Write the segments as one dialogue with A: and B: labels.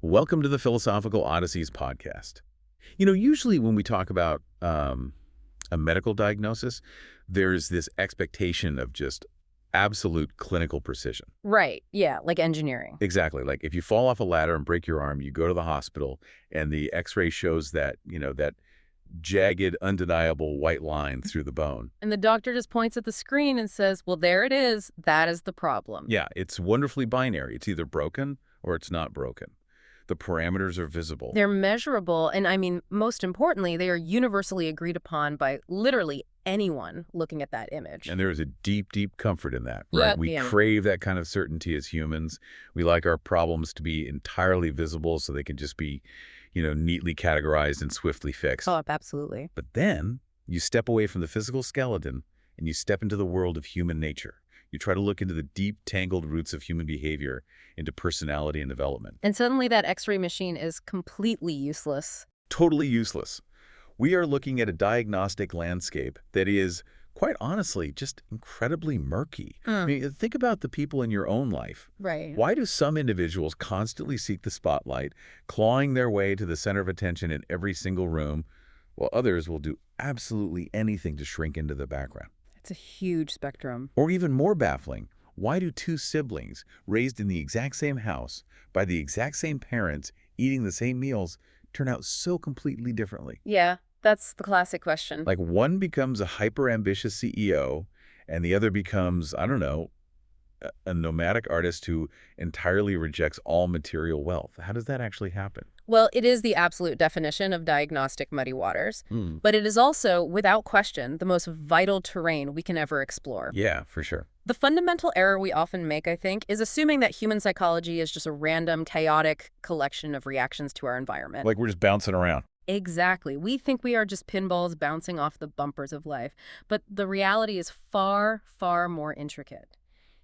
A: Welcome to the Philosophical Odysseys podcast. Usually when we talk about a medical diagnosis, there's this expectation of just absolute clinical precision.
B: Right. Yeah, like engineering.
A: Exactly. Like if you fall off a ladder and break your arm, you go to the hospital and the x-ray shows that, that jagged, undeniable white line through the bone.
B: And the doctor just points at the screen and says, well, there it is. That is the problem.
A: Yeah, it's wonderfully binary. It's either broken or it's not broken. The parameters are visible.
B: They're measurable. And I mean, most importantly, they are universally agreed upon by literally anyone looking at that image.
A: And there is a deep, deep comfort in that, right?
B: Yep,
A: We
B: yeah.
A: crave that kind of certainty as humans. We like our problems to be entirely visible so they can just be, neatly categorized and swiftly fixed.
B: Oh, absolutely.
A: But then you step away from the physical skeleton and you step into the world of human nature. You try to look into the deep, tangled roots of human behavior, into personality and development.
B: And suddenly that X-ray machine is completely useless.
A: Totally useless. We are looking at a diagnostic landscape that is, quite honestly, just incredibly murky. I mean, think about the people in your own life.
B: Right.
A: Why do some individuals constantly seek the spotlight, clawing their way to the center of attention in every single room, while others will do absolutely anything to shrink into the background?
B: It's a huge spectrum.
A: Or even more baffling, why do two siblings raised in the exact same house, by the exact same parents, eating the same meals, turn out so completely differently?
B: Yeah, that's the classic question.
A: Like one becomes a hyper-ambitious CEO, and the other becomes, I don't know, a nomadic artist who entirely rejects all material wealth. How does that actually happen?
B: Well, it is the absolute definition of diagnostic muddy waters, but it is also, without question, the most vital terrain we can ever explore.
A: Yeah, for sure.
B: The fundamental error we often make, I think, is assuming that human psychology is just a random, chaotic collection of reactions to our environment.
A: Like we're just bouncing around.
B: Exactly. We think we are just pinballs bouncing off the bumpers of life, but the reality is far, far more intricate.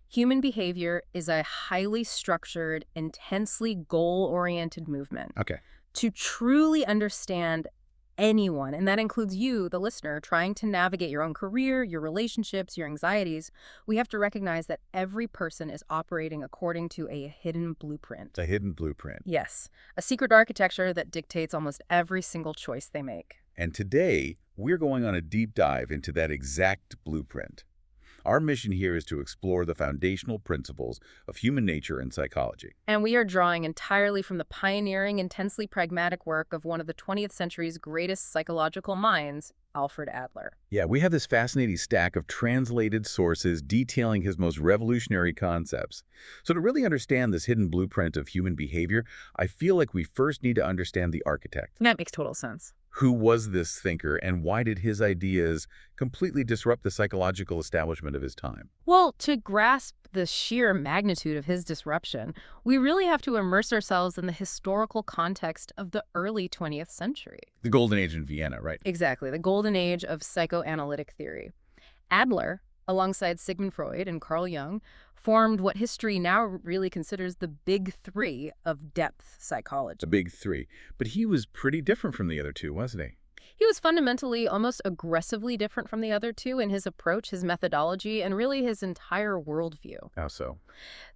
B: Human behavior is a highly structured, intensely goal-oriented movement.
A: Okay.
B: To truly understand anyone, and that includes you, the listener, trying to navigate your own career, your relationships, your anxieties, we have to recognize that every person is operating according to a hidden blueprint.
A: A hidden blueprint.
B: Yes, a secret architecture that dictates almost every single choice they make.
A: And today, we're going on a deep dive into that exact blueprint. Our mission here is to explore the foundational principles of human nature and psychology.
B: And we are drawing entirely from the pioneering, intensely pragmatic work of one of the 20th century's greatest psychological minds, Alfred Adler.
A: Yeah, we have this fascinating stack of translated sources detailing his most revolutionary concepts. So to really understand this hidden blueprint of human behavior, I feel like we first need to understand the architect.
B: That makes total sense.
A: Who was this thinker, and why did his ideas completely disrupt the psychological establishment of his time?
B: Well, to grasp the sheer magnitude of his disruption, we really have to immerse ourselves in the historical context of the early 20th century.
A: The Golden Age in Vienna, right?
B: Exactly, the golden age of psychoanalytic theory. Adler, alongside Sigmund Freud and Carl Jung, formed what history now really considers the big three of depth psychology.
A: The big three. But he was pretty different from the other two, wasn't he?
B: He was fundamentally almost aggressively different from the other two in his approach, his methodology, and really his entire worldview.
A: How so?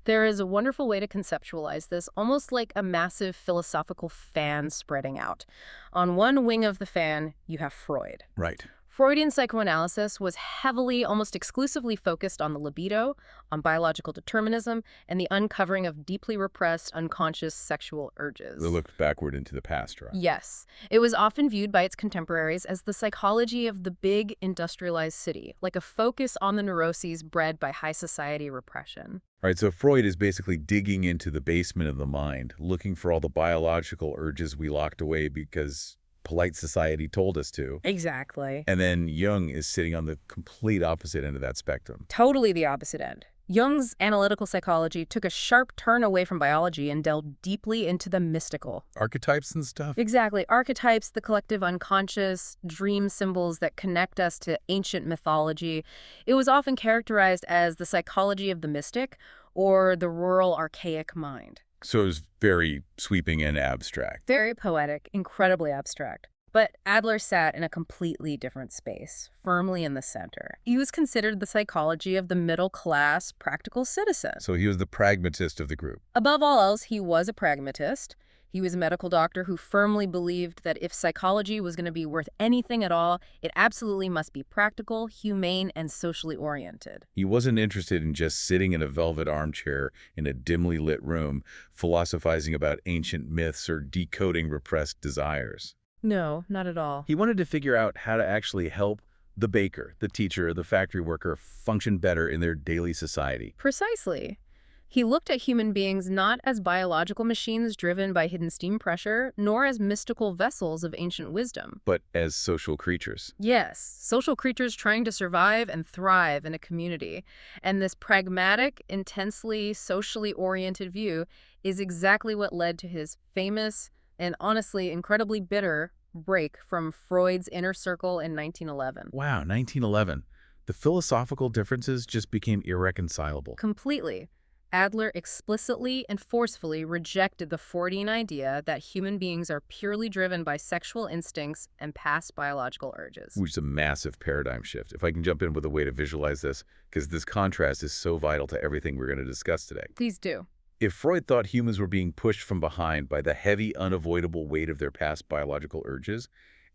B: There is a wonderful way to conceptualize this, almost like a massive philosophical fan spreading out. On one wing of the fan, you have Freud.
A: Right.
B: Freudian psychoanalysis was heavily, almost exclusively focused on the libido, on biological determinism, and the uncovering of deeply repressed, unconscious sexual urges.
A: They looked backward into the past, right?
B: Yes. It was often viewed by its contemporaries as the psychology of the big industrialized city, like a focus on the neuroses bred by high society repression.
A: All right, so Freud is basically digging into the basement of the mind, looking for all the biological urges we locked away because polite society told us to.
B: Exactly.
A: And then Jung is sitting on the complete opposite end of that spectrum.
B: Totally the opposite end. Jung's analytical psychology took a sharp turn away from biology and delved deeply into the mystical.
A: Archetypes and stuff?
B: Exactly. Archetypes, the collective unconscious, dream symbols that connect us to ancient mythology. It was often characterized as the psychology of the mystic or the rural archaic mind.
A: So it was very sweeping and abstract.
B: Very poetic, incredibly abstract. But Adler sat in a completely different space, firmly in the center. He was considered the psychology of the middle-class, practical citizen.
A: So he was the pragmatist of the group.
B: Above all else, he was a pragmatist. He was a medical doctor who firmly believed that if psychology was going to be worth anything at all, it absolutely must be practical, humane, and socially oriented.
A: He wasn't interested in just sitting in a velvet armchair in a dimly lit room, philosophizing about ancient myths or decoding repressed desires.
B: No, not at all.
A: He wanted to figure out how to actually help the baker, the teacher, the factory worker function better in their daily society.
B: Precisely. He looked at human beings not as biological machines driven by hidden steam pressure, nor as mystical vessels of ancient wisdom.
A: But as social creatures.
B: Yes, social creatures trying to survive and thrive in a community. And this pragmatic, intensely socially oriented view is exactly what led to his famous and honestly incredibly bitter break from Freud's inner circle in 1911.
A: Wow, 1911. The philosophical differences just became irreconcilable.
B: Completely. Adler explicitly and forcefully rejected the Freudian idea that human beings are purely driven by sexual instincts and past biological urges.
A: Which is a massive paradigm shift. If I can jump in with a way to visualize this, because this contrast is so vital to everything we're going to discuss today.
B: Please do.
A: If Freud thought humans were being pushed from behind by the heavy, unavoidable weight of their past biological urges,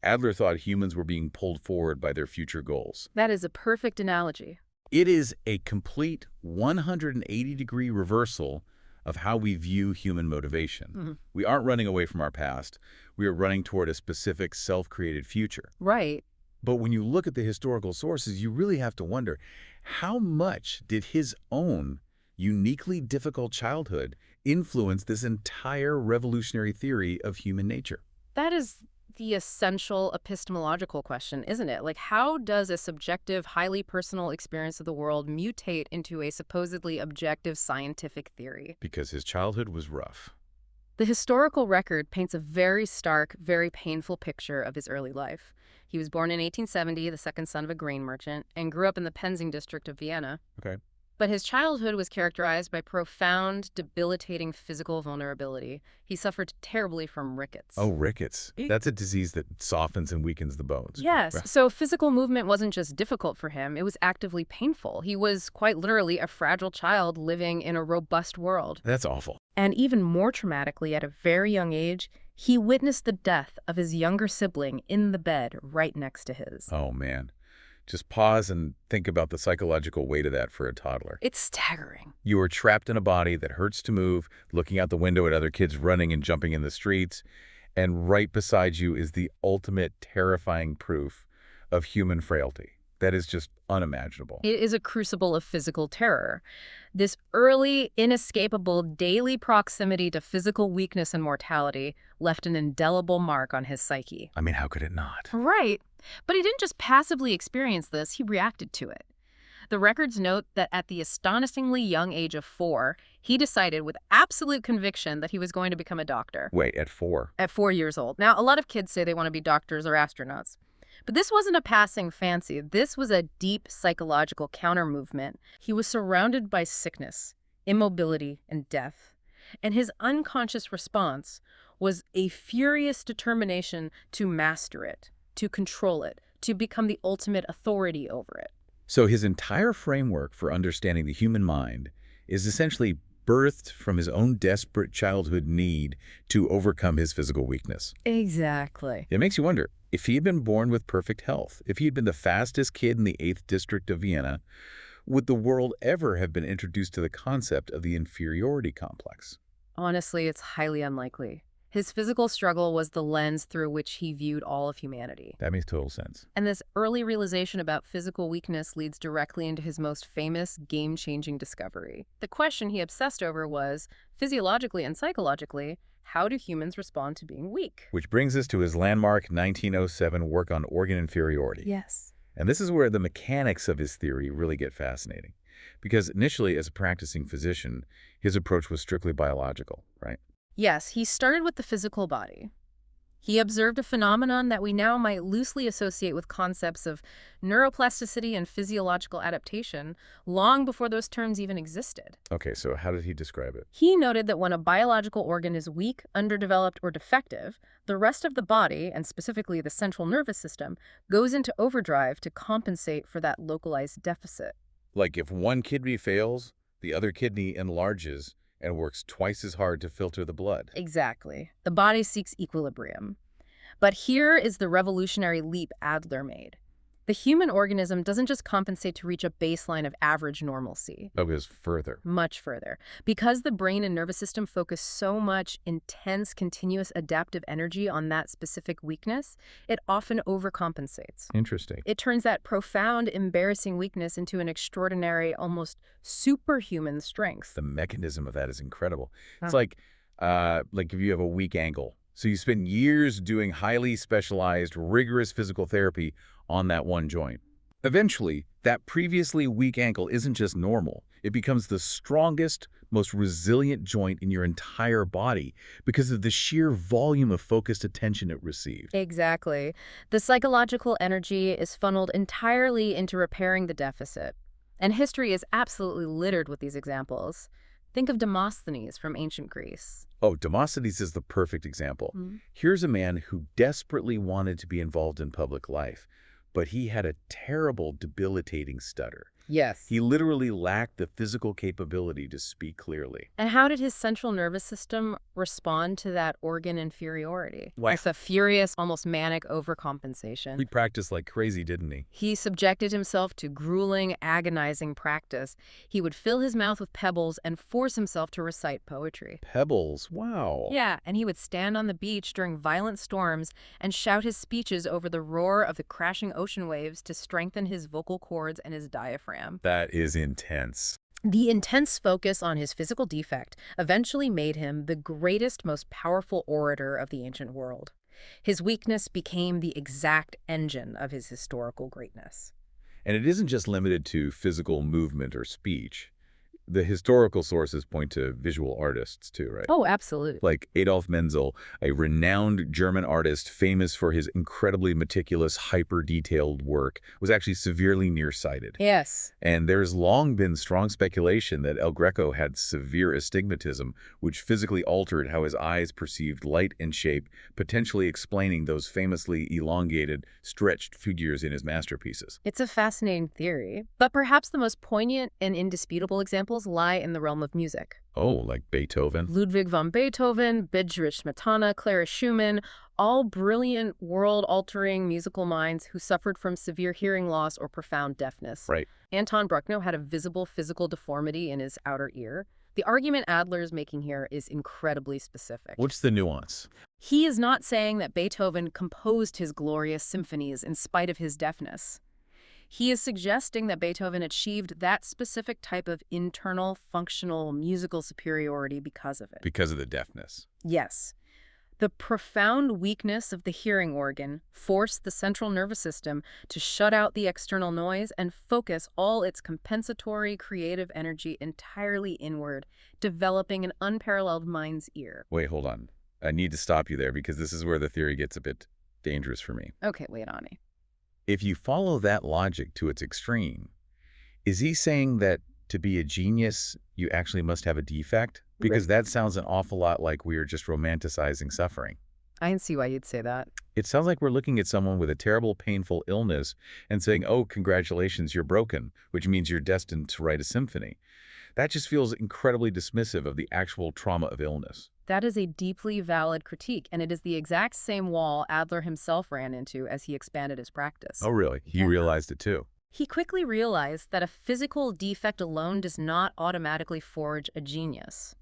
A: Adler thought humans were being pulled forward by their future goals.
B: That is a perfect analogy.
A: It is a complete 180-degree reversal of how we view human motivation. We aren't running away from our past. We are running toward a specific self-created future.
B: Right.
A: But when you look at the historical sources, you really have to wonder, how much did his own uniquely difficult childhood influence this entire revolutionary theory of human nature?
B: That is the essential epistemological question, isn't it? Like, how does a subjective, highly personal experience of the world mutate into a supposedly objective scientific theory?
A: Because his childhood was rough.
B: The historical record paints a very stark, very painful picture of his early life. He was born in 1870, the second son of a grain merchant, and grew up in the Penzing district of Vienna.
A: Okay.
B: But his childhood was characterized by profound, debilitating physical vulnerability. He suffered terribly from rickets.
A: Oh, rickets. That's a disease that softens and weakens the bones.
B: Yes, so physical movement wasn't just difficult for him, it was actively painful. He was quite literally a fragile child living in a robust world.
A: That's awful.
B: And even more traumatically, at a very young age, he witnessed the death of his younger sibling in the bed right next to his.
A: Oh, man. Just pause and think about the psychological weight of that for a toddler.
B: It's staggering.
A: You are trapped in a body that hurts to move, looking out the window at other kids running and jumping in the streets, and right beside you is the ultimate terrifying proof of human frailty. That is just unimaginable.
B: It is a crucible of physical terror. This early, inescapable daily proximity to physical weakness and mortality left an indelible mark on his psyche.
A: I mean, how could it not?
B: Right. But he didn't just passively experience this, he reacted to it. The records note that at the astonishingly young age of 4, he decided with absolute conviction that he was going to become a doctor.
A: Wait, at 4?
B: At 4 years old. Now, a lot of kids say they want to be doctors or astronauts. But this wasn't a passing fancy. This was a deep psychological counter-movement. He was surrounded by sickness, immobility, and death. And his unconscious response was a furious determination to master it, to control it, to become the ultimate authority over it.
A: So his entire framework for understanding the human mind is essentially birthed from his own desperate childhood need to overcome his physical weakness.
B: Exactly.
A: It makes you wonder, if he had been born with perfect health, if he had been the fastest kid in the 8th district of Vienna, would the world ever have been introduced to the concept of the inferiority complex?
B: Honestly, it's highly unlikely. His physical struggle was the lens through which he viewed all of humanity.
A: That makes total sense.
B: And this early realization about physical weakness leads directly into his most famous, game-changing discovery. The question he obsessed over was, physiologically and psychologically, how do humans respond to being weak?
A: Which brings us to his landmark 1907 work on organ inferiority.
B: Yes.
A: And this is where the mechanics of his theory really get fascinating. Because initially, as a practicing physician, his approach was strictly biological, right?
B: Yes, he started with the physical body. He observed a phenomenon that we now might loosely associate with concepts of neuroplasticity and physiological adaptation long before those terms even existed.
A: Okay, so how did he describe it?
B: He noted that when a biological organ is weak, underdeveloped, or defective, the rest of the body, and specifically the central nervous system, goes into overdrive to compensate for that localized deficit.
A: Like if one kidney fails, the other kidney enlarges And works twice as hard to filter the blood.
B: Exactly. The body seeks equilibrium. But here is the revolutionary leap Adler made. The human organism doesn't just compensate to reach a baseline of average normalcy.
A: Oh, it goes further.
B: Much further. Because the brain and nervous system focus so much intense, continuous adaptive energy on that specific weakness, it often overcompensates.
A: Interesting.
B: It turns that profound, embarrassing weakness into an extraordinary, almost superhuman strength.
A: The mechanism of that is incredible. It's
B: Huh.
A: like if you have a weak ankle. So you spend years doing highly specialized, rigorous physical therapy on that one joint. Eventually, that previously weak ankle isn't just normal. It becomes the strongest, most resilient joint in your entire body because of the sheer volume of focused attention it received.
B: Exactly. The psychological energy is funneled entirely into repairing the deficit. And history is absolutely littered with these examples. Think of Demosthenes from ancient Greece.
A: Oh, Demosthenes is the perfect example. Here's a man who desperately wanted to be involved in public life, but he had a terrible, debilitating stutter.
B: Yes.
A: He literally lacked the physical capability to speak clearly.
B: And how did his central nervous system respond to that organ inferiority?
A: Wow.
B: With a furious, almost manic overcompensation.
A: He practiced like crazy, didn't he?
B: He subjected himself to grueling, agonizing practice. He would fill his mouth with pebbles and force himself to recite poetry.
A: Pebbles, wow.
B: Yeah, and he would stand on the beach during violent storms and shout his speeches over the roar of the crashing ocean waves to strengthen his vocal cords and his diaphragm.
A: That is intense.
B: The intense focus on his physical defect eventually made him the greatest, most powerful orator of the ancient world. His weakness became the exact engine of his historical greatness.
A: And it isn't just limited to physical movement or speech. The historical sources point to visual artists too, right?
B: Oh, absolutely.
A: Like Adolf Menzel, a renowned German artist famous for his incredibly meticulous, hyper-detailed work, was actually severely nearsighted.
B: Yes.
A: And there's long been strong speculation that El Greco had severe astigmatism, which physically altered how his eyes perceived light and shape, potentially explaining those famously elongated, stretched figures in his masterpieces.
B: It's a fascinating theory, but perhaps the most poignant and indisputable examples lie in the realm of music.
A: Oh, like Beethoven?
B: Ludwig van Beethoven, Bedřich Smetana, Clara Schumann, all brilliant, world-altering musical minds who suffered from severe hearing loss or profound deafness.
A: Right.
B: Anton Bruckner had a visible physical deformity in his outer ear. The argument Adler is making here is incredibly specific.
A: What's the nuance?
B: He is not saying that Beethoven composed his glorious symphonies in spite of his deafness. He is suggesting that Beethoven achieved that specific type of internal, functional, musical superiority because of it.
A: Because of the deafness.
B: Yes. The profound weakness of the hearing organ forced the central nervous system to shut out the external noise and focus all its compensatory creative energy entirely inward, developing an unparalleled mind's ear.
A: Wait, hold on. I need to stop you there because this is where the theory gets a bit dangerous for me.
B: Okay, wait on me.
A: If you follow that logic to its extreme, is he saying that to be a genius, you actually must have a defect? Because that sounds an awful lot like we are just romanticizing suffering.
B: I can see why you'd say that.
A: It sounds like we're looking at someone with a terrible, painful illness and saying, oh, congratulations, you're broken, which means you're destined to write a symphony. That just feels incredibly dismissive of the actual trauma of illness.
B: That is a deeply valid critique, and it is the exact same wall Adler himself ran into as he expanded his practice.
A: Oh, really? He
B: Yeah.
A: realized it too.
B: He quickly realized that a physical defect alone does not automatically forge a genius.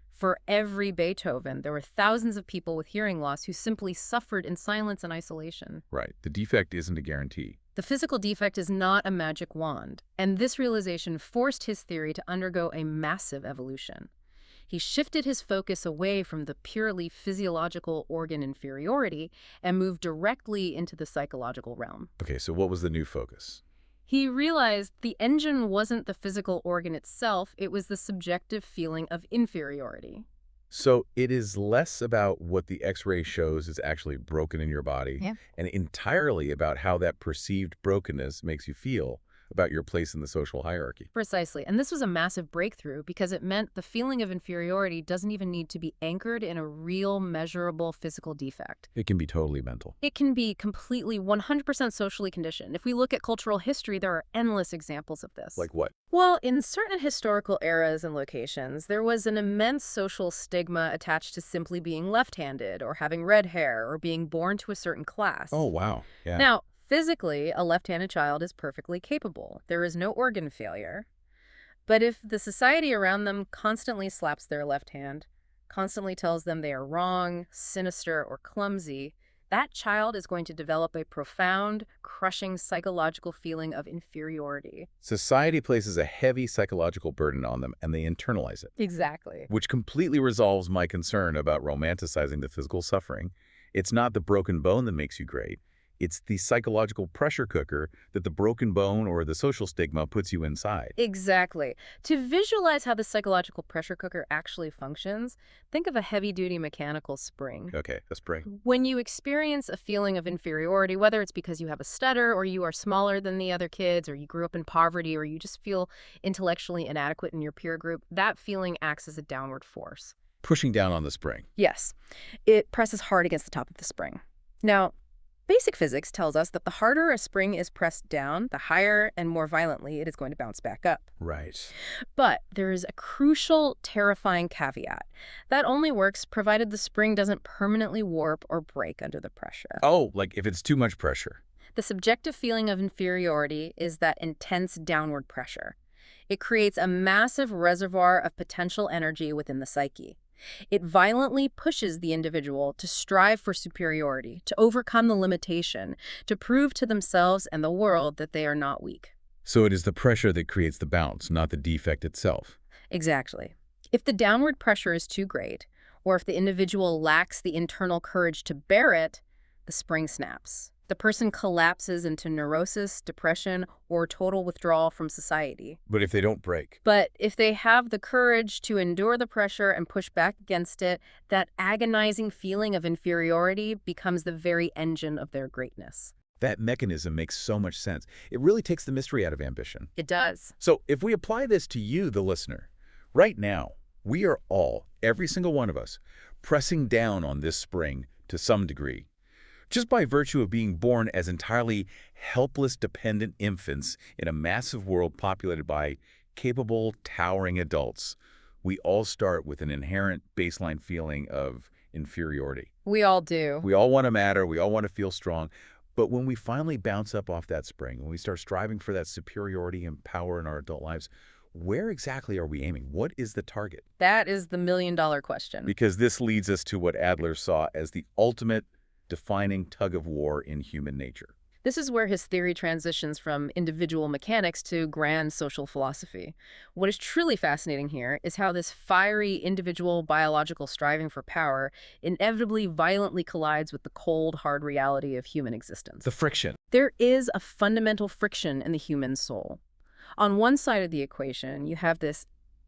B: For every Beethoven, there were thousands of people with hearing loss who simply suffered in silence and isolation.
A: Right. The defect isn't a guarantee.
B: The physical defect is not a magic wand, and this realization forced his theory to undergo a massive evolution. He shifted his focus away from the purely physiological organ inferiority and moved directly into the psychological realm.
A: Okay, so what was the new focus?
B: He realized the engine wasn't the physical organ itself, it was the subjective feeling of inferiority.
A: So it is less about what the X-ray shows is actually broken in your body,
B: Yeah.
A: and entirely about how that perceived brokenness makes you feel. about your place in the social hierarchy.
B: Precisely. And this was a massive breakthrough because it meant the feeling of inferiority doesn't even need to be anchored in a real, measurable physical defect.
A: It can be totally mental.
B: It can be completely 100% socially conditioned. If we look at cultural history, there are endless examples of this.
A: Like what?
B: Well, in certain historical eras and locations, there was an immense social stigma attached to simply being left-handed or having red hair or being born to a certain class.
A: Oh, wow. Yeah.
B: Now, physically, a left-handed child is perfectly capable. There is no organ failure. But if the society around them constantly slaps their left hand, constantly tells them they are wrong, sinister, or clumsy, that child is going to develop a profound, crushing psychological feeling of inferiority.
A: Society places a heavy psychological burden on them, and they internalize it,
B: Exactly.
A: which completely resolves my concern about romanticizing the physical suffering. It's not the broken bone that makes you great. It's the psychological pressure cooker that the broken bone or the social stigma puts you inside.
B: Exactly. To visualize how the psychological pressure cooker actually functions, think of a heavy-duty mechanical spring.
A: Okay, a spring.
B: When you experience a feeling of inferiority, whether it's because you have a stutter or you are smaller than the other kids or you grew up in poverty or you just feel intellectually inadequate in your peer group, that feeling acts as a downward force.
A: Pushing down on the spring.
B: Yes, it presses hard against the top of the spring. Now, basic physics tells us that the harder a spring is pressed down, the higher and more violently it is going to bounce back up.
A: Right.
B: But there is a crucial, terrifying caveat. That only works provided the spring doesn't permanently warp or break under the pressure.
A: Oh, like if it's too much pressure.
B: The subjective feeling of inferiority is that intense downward pressure. It creates a massive reservoir of potential energy within the psyche. It violently pushes the individual to strive for superiority, to overcome the limitation, to prove to themselves and the world that they are not weak.
A: So it is the pressure that creates the bounce, not the defect itself.
B: Exactly. If the downward pressure is too great, or if the individual lacks the internal courage to bear it, the spring snaps. The person collapses into neurosis, depression, or total withdrawal from society.
A: But if they don't break.
B: But if they have the courage to endure the pressure and push back against it, that agonizing feeling of inferiority becomes the very engine of their greatness.
A: That mechanism makes so much sense. It really takes the mystery out of ambition.
B: It does.
A: So if we apply this to you, the listener, right now, we are all, every single one of us, pressing down on this spring to some degree. Just by virtue of being born as entirely helpless, dependent infants in a massive world populated by capable, towering adults, we all start with an inherent baseline feeling of inferiority.
B: We all do.
A: We all want to matter. We all want to feel strong. But when we finally bounce up off that spring, when we start striving for that superiority and power in our adult lives, where exactly are we aiming? What is the target?
B: That is the million-dollar question.
A: Because this leads us to what Adler saw as the ultimate defining tug-of-war in human nature.
B: This is where his theory transitions from individual mechanics to grand social philosophy. What is truly fascinating here is how this fiery individual biological striving for power inevitably violently collides with the cold, hard reality of human existence.
A: The friction.
B: There is a fundamental friction in the human soul. On one side of the equation, you have this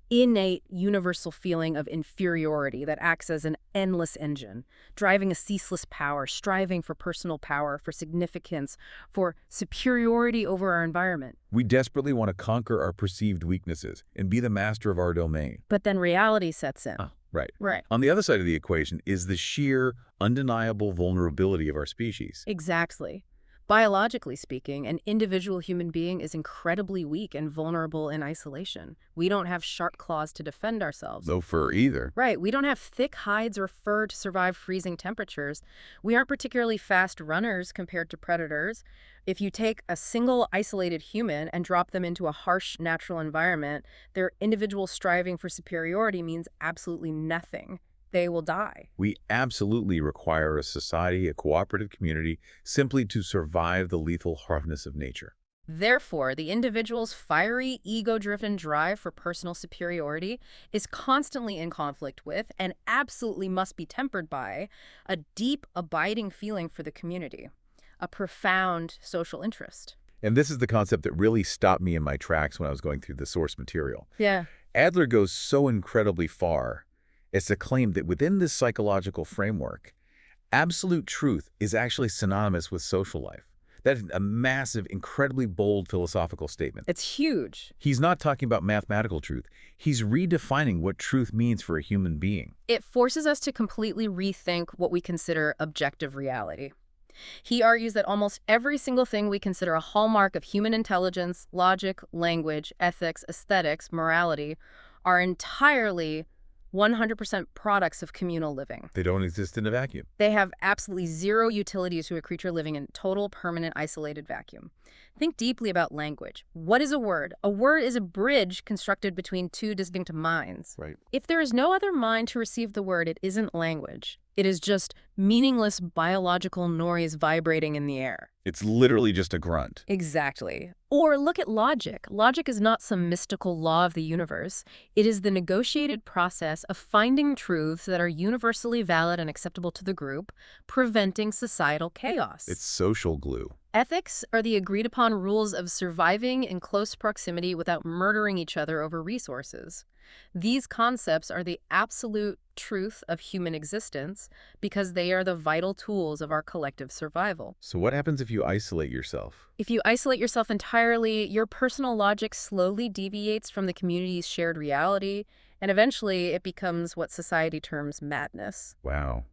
B: innate universal feeling of inferiority that acts as an endless engine, driving a ceaseless power, striving for personal power, for significance, for superiority over our environment.
A: We desperately want to conquer our perceived weaknesses and be the master of our domain.
B: But then reality sets in.
A: Right.
B: Right.
A: On the other side of the equation is the sheer, undeniable vulnerability of our species.
B: Exactly. Biologically speaking, an individual human being is incredibly weak and vulnerable in isolation. We don't have sharp claws to defend ourselves.
A: No fur either.
B: Right. We don't have thick hides or fur to survive freezing temperatures. We aren't particularly fast runners compared to predators. If you take a single isolated human and drop them into a harsh natural environment, their individual striving for superiority means absolutely nothing. They will die.
A: We absolutely require a society, a cooperative community, simply to survive the lethal hardness of nature.
B: Therefore, the individual's fiery, ego-driven drive for personal superiority is constantly in conflict with and absolutely must be tempered by a deep, abiding feeling for the community, a profound social interest.
A: And this is the concept that really stopped me in my tracks when I was going through the source material.
B: Yeah.
A: Adler goes so incredibly far as to claim that within this psychological framework, absolute truth is actually synonymous with social life. That is a massive, incredibly bold philosophical statement.
B: It's huge.
A: He's not talking about mathematical truth. He's redefining what truth means for a human being.
B: It forces us to completely rethink what we consider objective reality. He argues that almost every single thing we consider a hallmark of human intelligence, logic, language, ethics, aesthetics, morality, are entirely 100% products of communal living.
A: They don't exist in a vacuum.
B: They have absolutely zero utility to a creature living in total, permanent, isolated vacuum. Think deeply about language. What is a word? A word is a bridge constructed between two distinct minds.
A: Right.
B: If there is no other mind to receive the word, it isn't language. It is just meaningless biological noise vibrating in the air.
A: It's literally just a grunt.
B: Exactly. Or look at logic. Logic is not some mystical law of the universe. It is the negotiated process of finding truths that are universally valid and acceptable to the group, preventing societal chaos.
A: It's social glue.
B: Ethics are the agreed-upon rules of surviving in close proximity without murdering each other over resources. These concepts are the absolute truth of human existence because they are the vital tools of our collective survival.
A: So what happens if you isolate yourself?
B: If you isolate yourself entirely, your personal logic slowly deviates from the community's shared reality, and eventually it becomes what society terms madness.
A: Wow.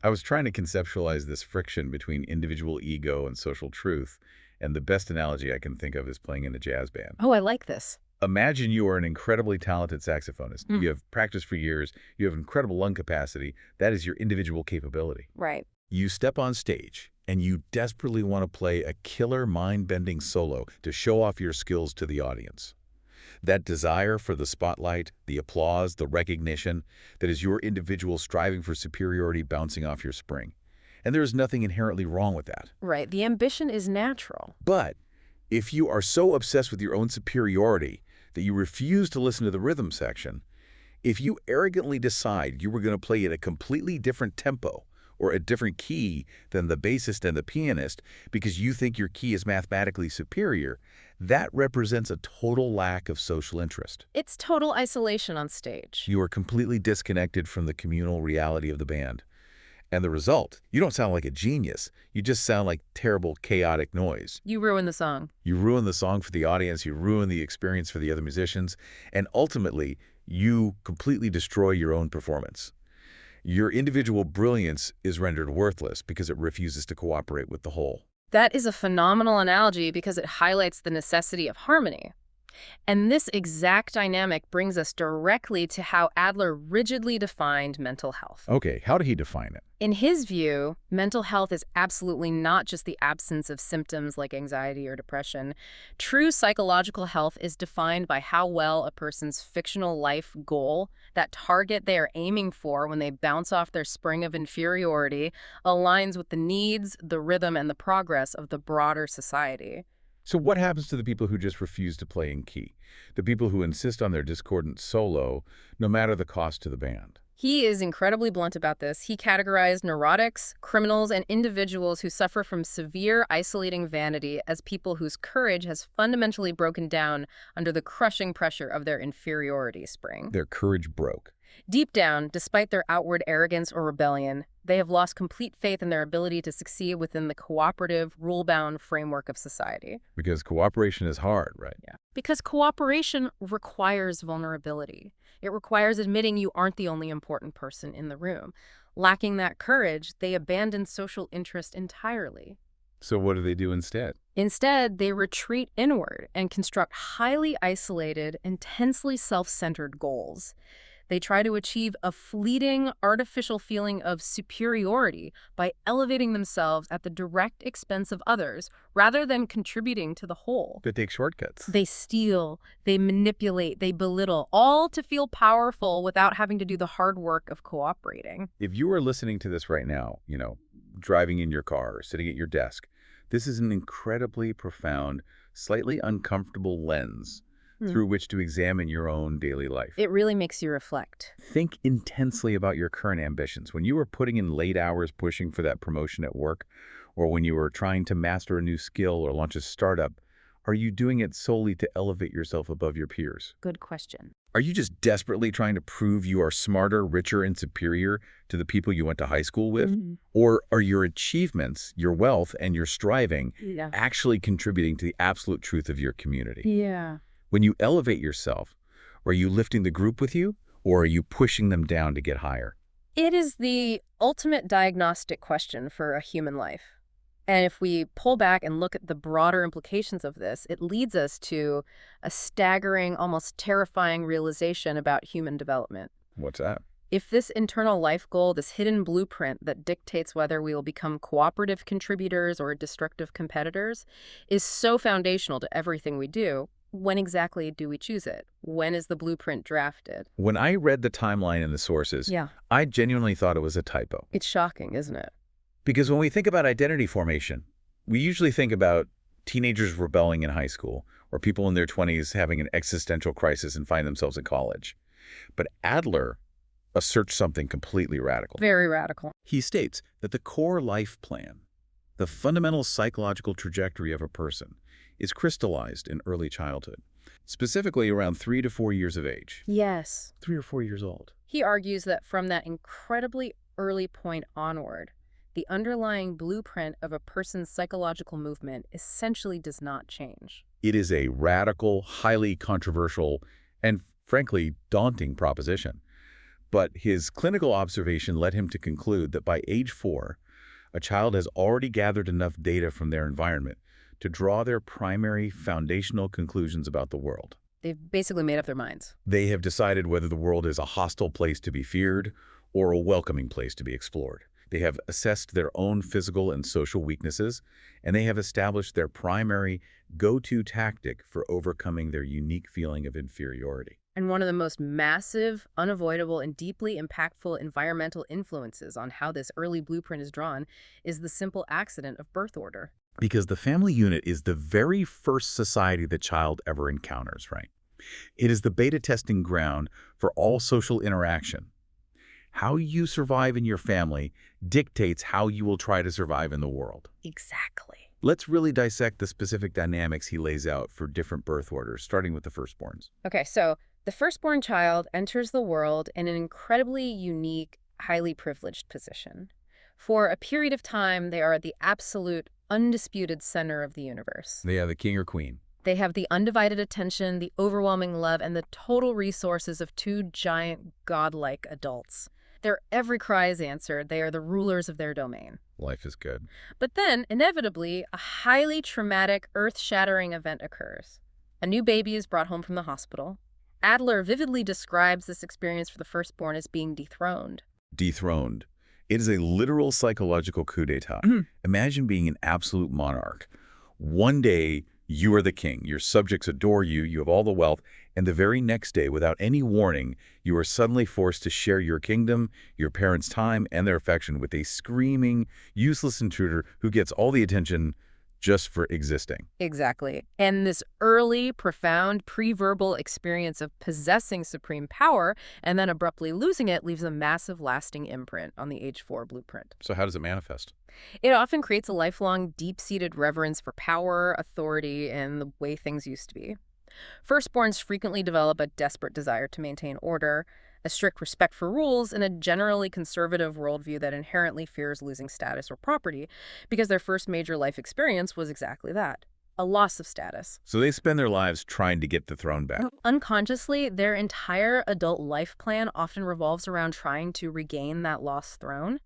A: I was trying to conceptualize this friction between individual ego and social truth, and the best analogy I can think of is playing in a jazz band.
B: Oh, I like this.
A: Imagine you are an incredibly talented saxophonist.
B: Mm.
A: You have practiced for years. You have incredible lung capacity. That is your individual capability.
B: Right.
A: You step on stage, and you desperately want to play a killer mind-bending solo to show off your skills to the audience. That desire for the spotlight, the applause, the recognition, that is your individual striving for superiority bouncing off your spring. And there is nothing inherently wrong with that.
B: Right. The ambition is natural.
A: But if you are so obsessed with your own superiority that you refuse to listen to the rhythm section, if you arrogantly decide you were going to play at a completely different tempo or a different key than the bassist and the pianist because you think your key is mathematically superior, that represents a total lack of social interest.
B: It's total isolation on stage.
A: You are completely disconnected from the communal reality of the band. And the result, you don't sound like a genius. You just sound like terrible, chaotic noise.
B: You ruin the song.
A: You ruin the song for the audience, you ruin the experience for the other musicians, and ultimately, you completely destroy your own performance. Your individual brilliance is rendered worthless because it refuses to cooperate with the whole.
B: That is a phenomenal analogy because it highlights the necessity of harmony. And this exact dynamic brings us directly to how Adler rigidly defined mental health.
A: Okay, how did he define it?
B: In his view, mental health is absolutely not just the absence of symptoms like anxiety or depression. True psychological health is defined by how well a person's fictional life goal, that target they are aiming for when they bounce off their spring of inferiority, aligns with the needs, the rhythm, and the progress of the broader society.
A: So what happens to the people who just refuse to play in key? The people who insist on their discordant solo, no matter the cost to the band?
B: He is incredibly blunt about this. He categorized neurotics, criminals, and individuals who suffer from severe isolating vanity as people whose courage has fundamentally broken down under the crushing pressure of their inferiority spring.
A: Their courage broke.
B: Deep down, despite their outward arrogance or rebellion, they have lost complete faith in their ability to succeed within the cooperative, rule-bound framework of society.
A: Because cooperation is hard, right?
B: Yeah. Because cooperation requires vulnerability. It requires admitting you aren't the only important person in the room. Lacking that courage, they abandon social interest entirely.
A: So what do they do instead?
B: Instead, they retreat inward and construct highly isolated, intensely self-centered goals. They try to achieve a fleeting, artificial feeling of superiority by elevating themselves at the direct expense of others, rather than contributing to the whole.
A: They take shortcuts.
B: They steal, they manipulate, they belittle, all to feel powerful without having to do the hard work of cooperating.
A: If you are listening to this right now, driving in your car or sitting at your desk, this is an incredibly profound, slightly uncomfortable lens through which to examine your own daily life.
B: It really makes you reflect.
A: Think intensely about your current ambitions. When you are putting in late hours pushing for that promotion at work, or when you are trying to master a new skill or launch a startup, are you doing it solely to elevate yourself above your peers?
B: Good question.
A: Are you just desperately trying to prove you are smarter, richer, and superior to the people you went to high school with? Or are your achievements, your wealth, and your striving
B: Yeah.
A: actually contributing to the absolute truth of your community?
B: Yeah.
A: When you elevate yourself, are you lifting the group with you, or are you pushing them down to get higher?
B: It is the ultimate diagnostic question for a human life. And if we pull back and look at the broader implications of this, it leads us to a staggering, almost terrifying realization about human development.
A: What's that?
B: If this internal life goal, this hidden blueprint that dictates whether we will become cooperative contributors or destructive competitors, is so foundational to everything we do, when exactly do we choose it? When is the blueprint drafted?
A: When I read the timeline in the sources,
B: Yeah.
A: I genuinely thought it was a typo.
B: It's shocking, isn't it?
A: Because when we think about identity formation, we usually think about teenagers rebelling in high school or people in their 20s having an existential crisis and find themselves in college. But Adler asserts something completely radical.
B: Very radical.
A: He states that the core life plan, the fundamental psychological trajectory of a person, is crystallized in early childhood, specifically around 3 to 4 years of age.
B: Yes.
A: 3 or 4 years old.
B: He argues that from that incredibly early point onward, the underlying blueprint of a person's psychological movement essentially does not change.
A: It is a radical, highly controversial, and frankly, daunting proposition. But his clinical observation led him to conclude that by age 4, a child has already gathered enough data from their environment to draw their primary foundational conclusions about the world.
B: They've basically made up their minds.
A: They have decided whether the world is a hostile place to be feared or a welcoming place to be explored. They have assessed their own physical and social weaknesses, and they have established their primary go-to tactic for overcoming their unique feeling of inferiority.
B: And one of the most massive, unavoidable, and deeply impactful environmental influences on how this early blueprint is drawn is the simple accident of birth order.
A: Because the family unit is the very first society the child ever encounters, right? It is the beta testing ground for all social interaction. How you survive in your family dictates how you will try to survive in the world.
B: Exactly.
A: Let's really dissect the specific dynamics he lays out for different birth orders, starting with the firstborns.
B: Okay, so the firstborn child enters the world in an incredibly unique, highly privileged position. For a period of time, they are the absolute, undisputed center of the universe.
A: They have the king or queen.
B: They have the undivided attention, the overwhelming love, and the total resources of two giant, godlike adults. Their every cry is answered. They are the rulers of their domain.
A: Life is good.
B: But then, inevitably, a highly traumatic, earth-shattering event occurs. A new baby is brought home from the hospital. Adler vividly describes this experience for the firstborn as being dethroned.
A: Dethroned. It is a literal psychological coup d'etat. Imagine being an absolute monarch. One day, you are the king. Your subjects adore you. You have all the wealth. And the very next day, without any warning, you are suddenly forced to share your kingdom, your parents' time, and their affection with a screaming, useless intruder who gets all the attention just for existing.
B: Exactly. And this early, profound, pre-verbal experience of possessing supreme power and then abruptly losing it leaves a massive, lasting imprint on the age 4 blueprint.
A: So how does it manifest?
B: It often creates a lifelong, deep-seated reverence for power, authority, and the way things used to be. Firstborns frequently develop a desperate desire to maintain order, a strict respect for rules, and a generally conservative worldview that inherently fears losing status or property, because their first major life experience was exactly that, a loss of status.
A: So they spend their lives trying to get the throne back.
B: Unconsciously, their entire adult life plan often revolves around trying to regain that lost throne.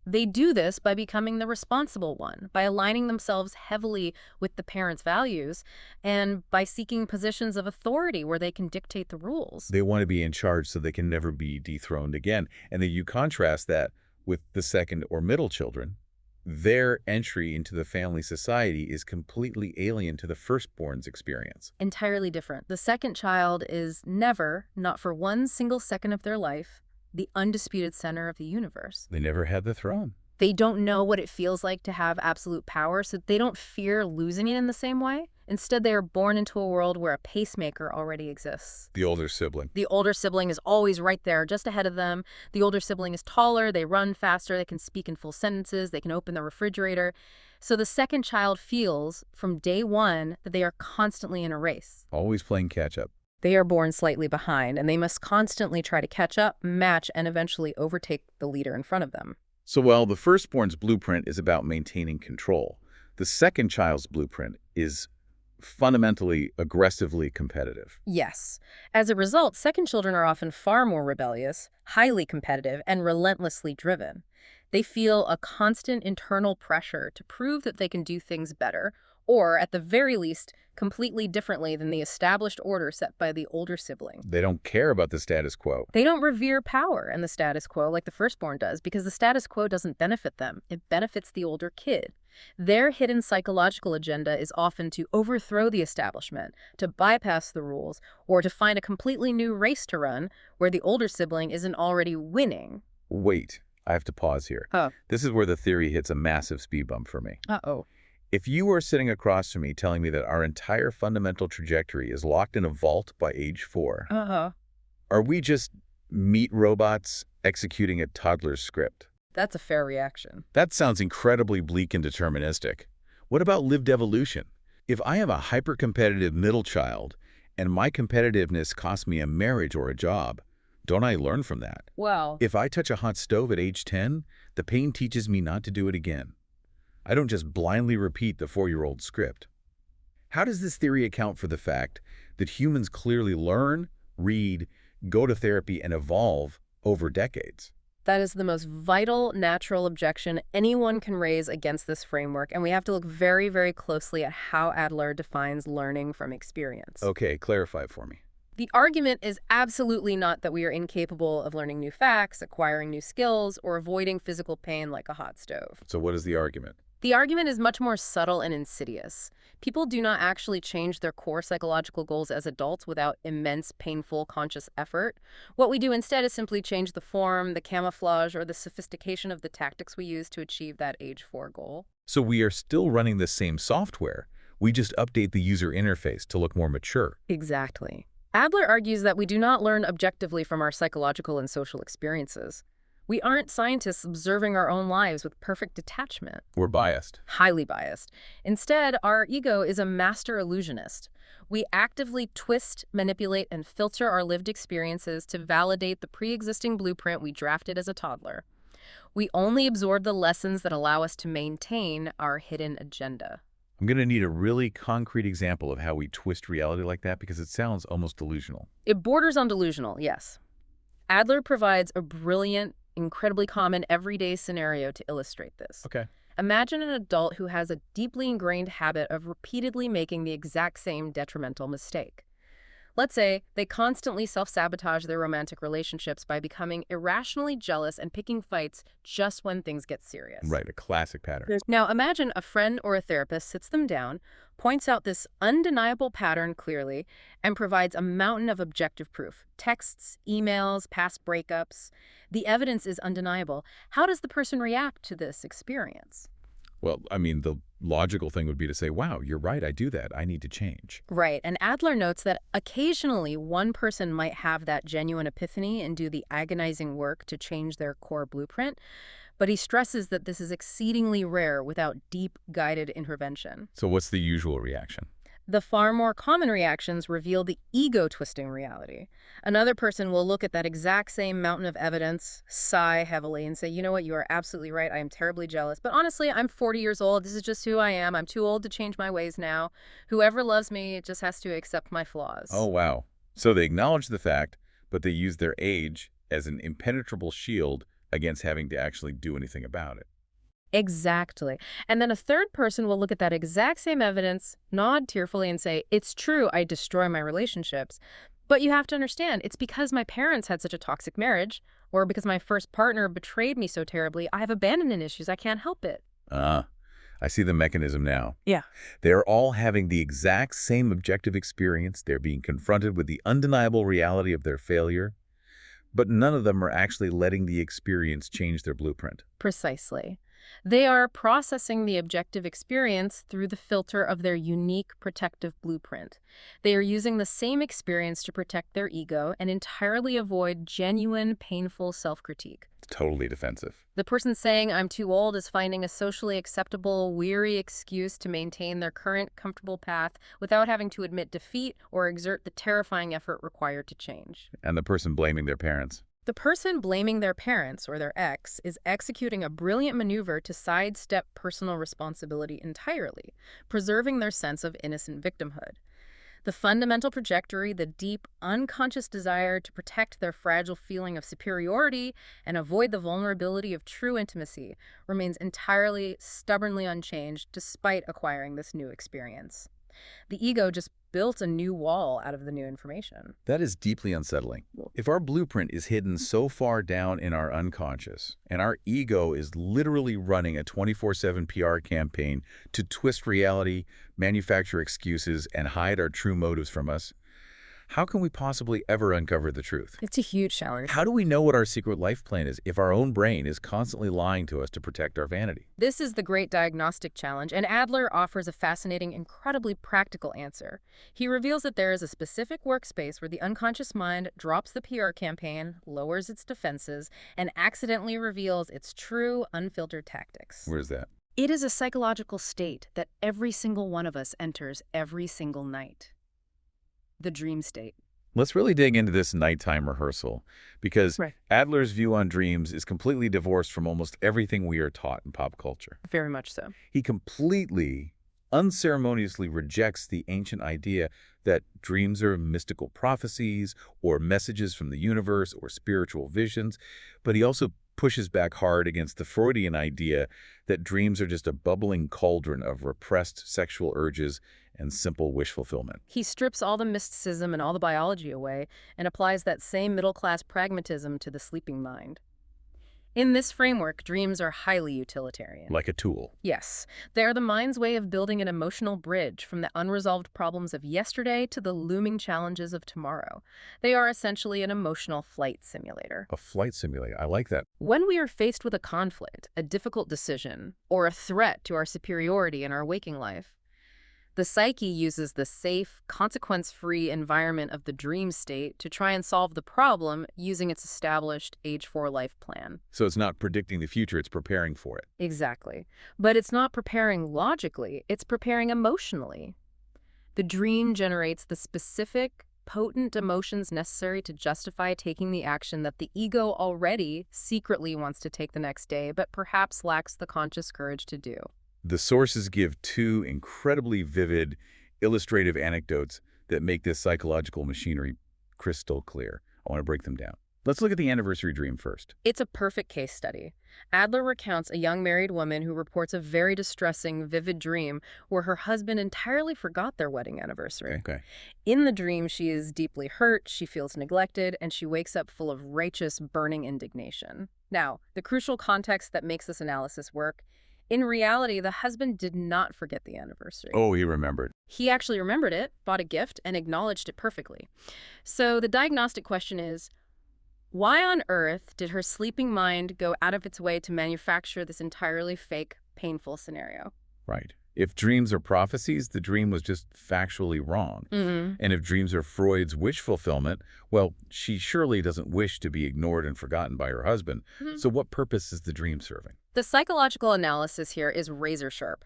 B: They do this by becoming the responsible one, by aligning themselves heavily with the parents' values, and by seeking positions of authority where they can dictate the rules.
A: They want to be in charge so they can never be dethroned again. And then you contrast that with the second or middle children. Their entry into the family society is completely alien to the firstborn's experience.
B: Entirely different. The second child is never, not for one single second of their life, the undisputed center of the universe.
A: They never had the throne.
B: They don't know what it feels like to have absolute power, so they don't fear losing it in the same way. Instead, they are born into a world where a pacemaker already exists.
A: The older sibling.
B: The older sibling is always right there, just ahead of them. The older sibling is taller, they run faster, they can speak in full sentences, they can open the refrigerator. So the second child feels, from day one, that they are constantly in a race.
A: Always playing catch-up.
B: They are born slightly behind, and they must constantly try to catch up, match, and eventually overtake the leader in front of them.
A: So while the firstborn's blueprint is about maintaining control, the second child's blueprint is fundamentally aggressively competitive.
B: Yes. As a result, second children are often far more rebellious, highly competitive, and relentlessly driven. They feel a constant internal pressure to prove that they can do things better, or, at the very least, completely differently than the established order set by the older sibling.
A: They don't care about the status quo.
B: They don't revere power and the status quo like the firstborn does, because the status quo doesn't benefit them. It benefits the older kid. Their hidden psychological agenda is often to overthrow the establishment, to bypass the rules, or to find a completely new race to run where the older sibling isn't already winning.
A: Wait, I have to pause here.
B: Oh.
A: This is where the theory hits a massive speed bump for me.
B: Uh-oh.
A: If you were sitting across from me telling me that our entire fundamental trajectory is locked in a vault by age 4,
B: Uh-huh.
A: are we just meat robots executing a toddler's script?
B: That's a fair reaction.
A: That sounds incredibly bleak and deterministic. What about lived evolution? If I am a hyper-competitive middle child and my competitiveness costs me a marriage or a job, don't I learn from that?
B: Well,
A: If I touch a hot stove at age 10, the pain teaches me not to do it again. I don't just blindly repeat the 4-year-old script. How does this theory account for the fact that humans clearly learn, read, go to therapy, and evolve over decades?
B: that is the most vital, natural objection anyone can raise against this framework, and we have to look very, very closely at how Adler defines learning from experience.
A: Okay, clarify for me.
B: The argument is absolutely not that we are incapable of learning new facts, acquiring new skills, or avoiding physical pain like a hot stove.
A: So what is the argument?
B: The argument is much more subtle and insidious. People do not actually change their core psychological goals as adults without immense, painful, conscious effort. What we do instead is simply change the form, the camouflage, or the sophistication of the tactics we use to achieve that age 4 goal.
A: So we are still running the same software. We just update the user interface to look more mature.
B: Exactly. Adler argues that we do not learn objectively from our psychological and social experiences. We aren't scientists observing our own lives with perfect detachment.
A: We're biased.
B: Highly biased. Instead, our ego is a master illusionist. We actively twist, manipulate, and filter our lived experiences to validate the pre-existing blueprint we drafted as a toddler. We only absorb the lessons that allow us to maintain our hidden agenda.
A: I'm going to need a really concrete example of how we twist reality like that because it sounds almost delusional.
B: It borders on delusional, yes. Adler provides a brilliant, incredibly common everyday scenario to illustrate this.
A: Okay.
B: Imagine an adult who has a deeply ingrained habit of repeatedly making the exact same detrimental mistake. Let's say they constantly self-sabotage their romantic relationships by becoming irrationally jealous and picking fights just when things get serious.
A: Right, a classic pattern.
B: Now imagine a friend or a therapist sits them down, points out this undeniable pattern clearly, and provides a mountain of objective proof. Texts, emails, past breakups. The evidence is undeniable. How does the person react to this experience?
A: Well, I mean, the logical thing would be to say, wow, you're right, I do that. I need to change.
B: Right, and Adler notes that occasionally one person might have that genuine epiphany and do the agonizing work to change their core blueprint, but he stresses that this is exceedingly rare without deep, guided intervention.
A: So what's the usual reaction?
B: The far more common reactions reveal the ego-twisting reality. Another person will look at that exact same mountain of evidence, sigh heavily, and say, you know what, you are absolutely right, I am terribly jealous. But honestly, I'm 40 years old, this is just who I am, I'm too old to change my ways now. Whoever loves me just has to accept my flaws.
A: Oh, wow. So they acknowledge the fact, but they use their age as an impenetrable shield against having to actually do anything about it.
B: Exactly. And then a third person will look at that exact same evidence, nod tearfully, and say, it's true, I destroy my relationships. But you have to understand, it's because my parents had such a toxic marriage, or because my first partner betrayed me so terribly, I have abandonment issues, I can't help it.
A: I see the mechanism now.
B: Yeah.
A: They're all having the exact same objective experience. They're being confronted with the undeniable reality of their failure, but none of them are actually letting the experience change their blueprint.
B: Precisely. They are processing the objective experience through the filter of their unique protective blueprint. They are using the same experience to protect their ego and entirely avoid genuine, painful self-critique.
A: Totally defensive.
B: The person saying, "I'm too old," is finding a socially acceptable, weary excuse to maintain their current comfortable path without having to admit defeat or exert the terrifying effort required to change.
A: And the person blaming their parents.
B: The person blaming their parents or their ex is executing a brilliant maneuver to sidestep personal responsibility entirely, preserving their sense of innocent victimhood. The fundamental trajectory, the deep, unconscious desire to protect their fragile feeling of superiority and avoid the vulnerability of true intimacy, remains entirely, stubbornly unchanged despite acquiring this new experience. The ego just built a new wall out of the new information.
A: That is deeply unsettling. If our blueprint is hidden so far down in our unconscious, and our ego is literally running a 24/7 PR campaign to twist reality, manufacture excuses, and hide our true motives from us, how can we possibly ever uncover the truth?
B: It's a huge challenge.
A: How do we know what our secret life plan is if our own brain is constantly lying to us to protect our vanity?
B: This is the great diagnostic challenge, and Adler offers a fascinating, incredibly practical answer. He reveals that there is a specific workspace where the unconscious mind drops the PR campaign, lowers its defenses, and accidentally reveals its true, unfiltered tactics.
A: Where's that?
B: It is a psychological state that every single one of us enters every single night. The dream state.
A: Let's really dig into this nighttime rehearsal, because
B: Right.
A: Adler's view on dreams is completely divorced from almost everything we are taught in pop culture.
B: Very much so.
A: He completely, unceremoniously rejects the ancient idea that dreams are mystical prophecies or messages from the universe or spiritual visions, but he also pushes back hard against the Freudian idea that dreams are just a bubbling cauldron of repressed sexual urges and simple wish fulfillment.
B: He strips all the mysticism and all the biology away and applies that same middle-class pragmatism to the sleeping mind. In this framework, dreams are highly utilitarian.
A: Like a tool.
B: Yes, they are the mind's way of building an emotional bridge from the unresolved problems of yesterday to the looming challenges of tomorrow. They are essentially an emotional flight simulator.
A: A flight simulator. I like that.
B: When we are faced with a conflict, a difficult decision, or a threat to our superiority in our waking life, the psyche uses the safe, consequence-free environment of the dream state to try and solve the problem using its established age 4 life plan.
A: So it's not predicting the future, it's preparing for it.
B: Exactly. But it's not preparing logically, it's preparing emotionally. The dream generates the specific, potent emotions necessary to justify taking the action that the ego already secretly wants to take the next day, but perhaps lacks the conscious courage to do.
A: The sources give two incredibly vivid, illustrative anecdotes that make this psychological machinery crystal clear. I want to break them down. Let's look at the anniversary dream first.
B: It's a perfect case study. Adler recounts a young married woman who reports a very distressing, vivid dream where her husband entirely forgot their wedding anniversary.
A: Okay.
B: In the dream, she is deeply hurt, she feels neglected, and she wakes up full of righteous, burning indignation. Now, the crucial context that makes this analysis work: in reality, the husband did not forget the anniversary.
A: Oh, he remembered.
B: He actually remembered it, bought a gift, and acknowledged it perfectly. So the diagnostic question is, why on earth did her sleeping mind go out of its way to manufacture this entirely fake, painful scenario?
A: Right. If dreams are prophecies, the dream was just factually wrong. And if dreams are Freud's wish fulfillment, well, she surely doesn't wish to be ignored and forgotten by her husband. So what purpose is the dream serving?
B: The psychological analysis here is razor sharp.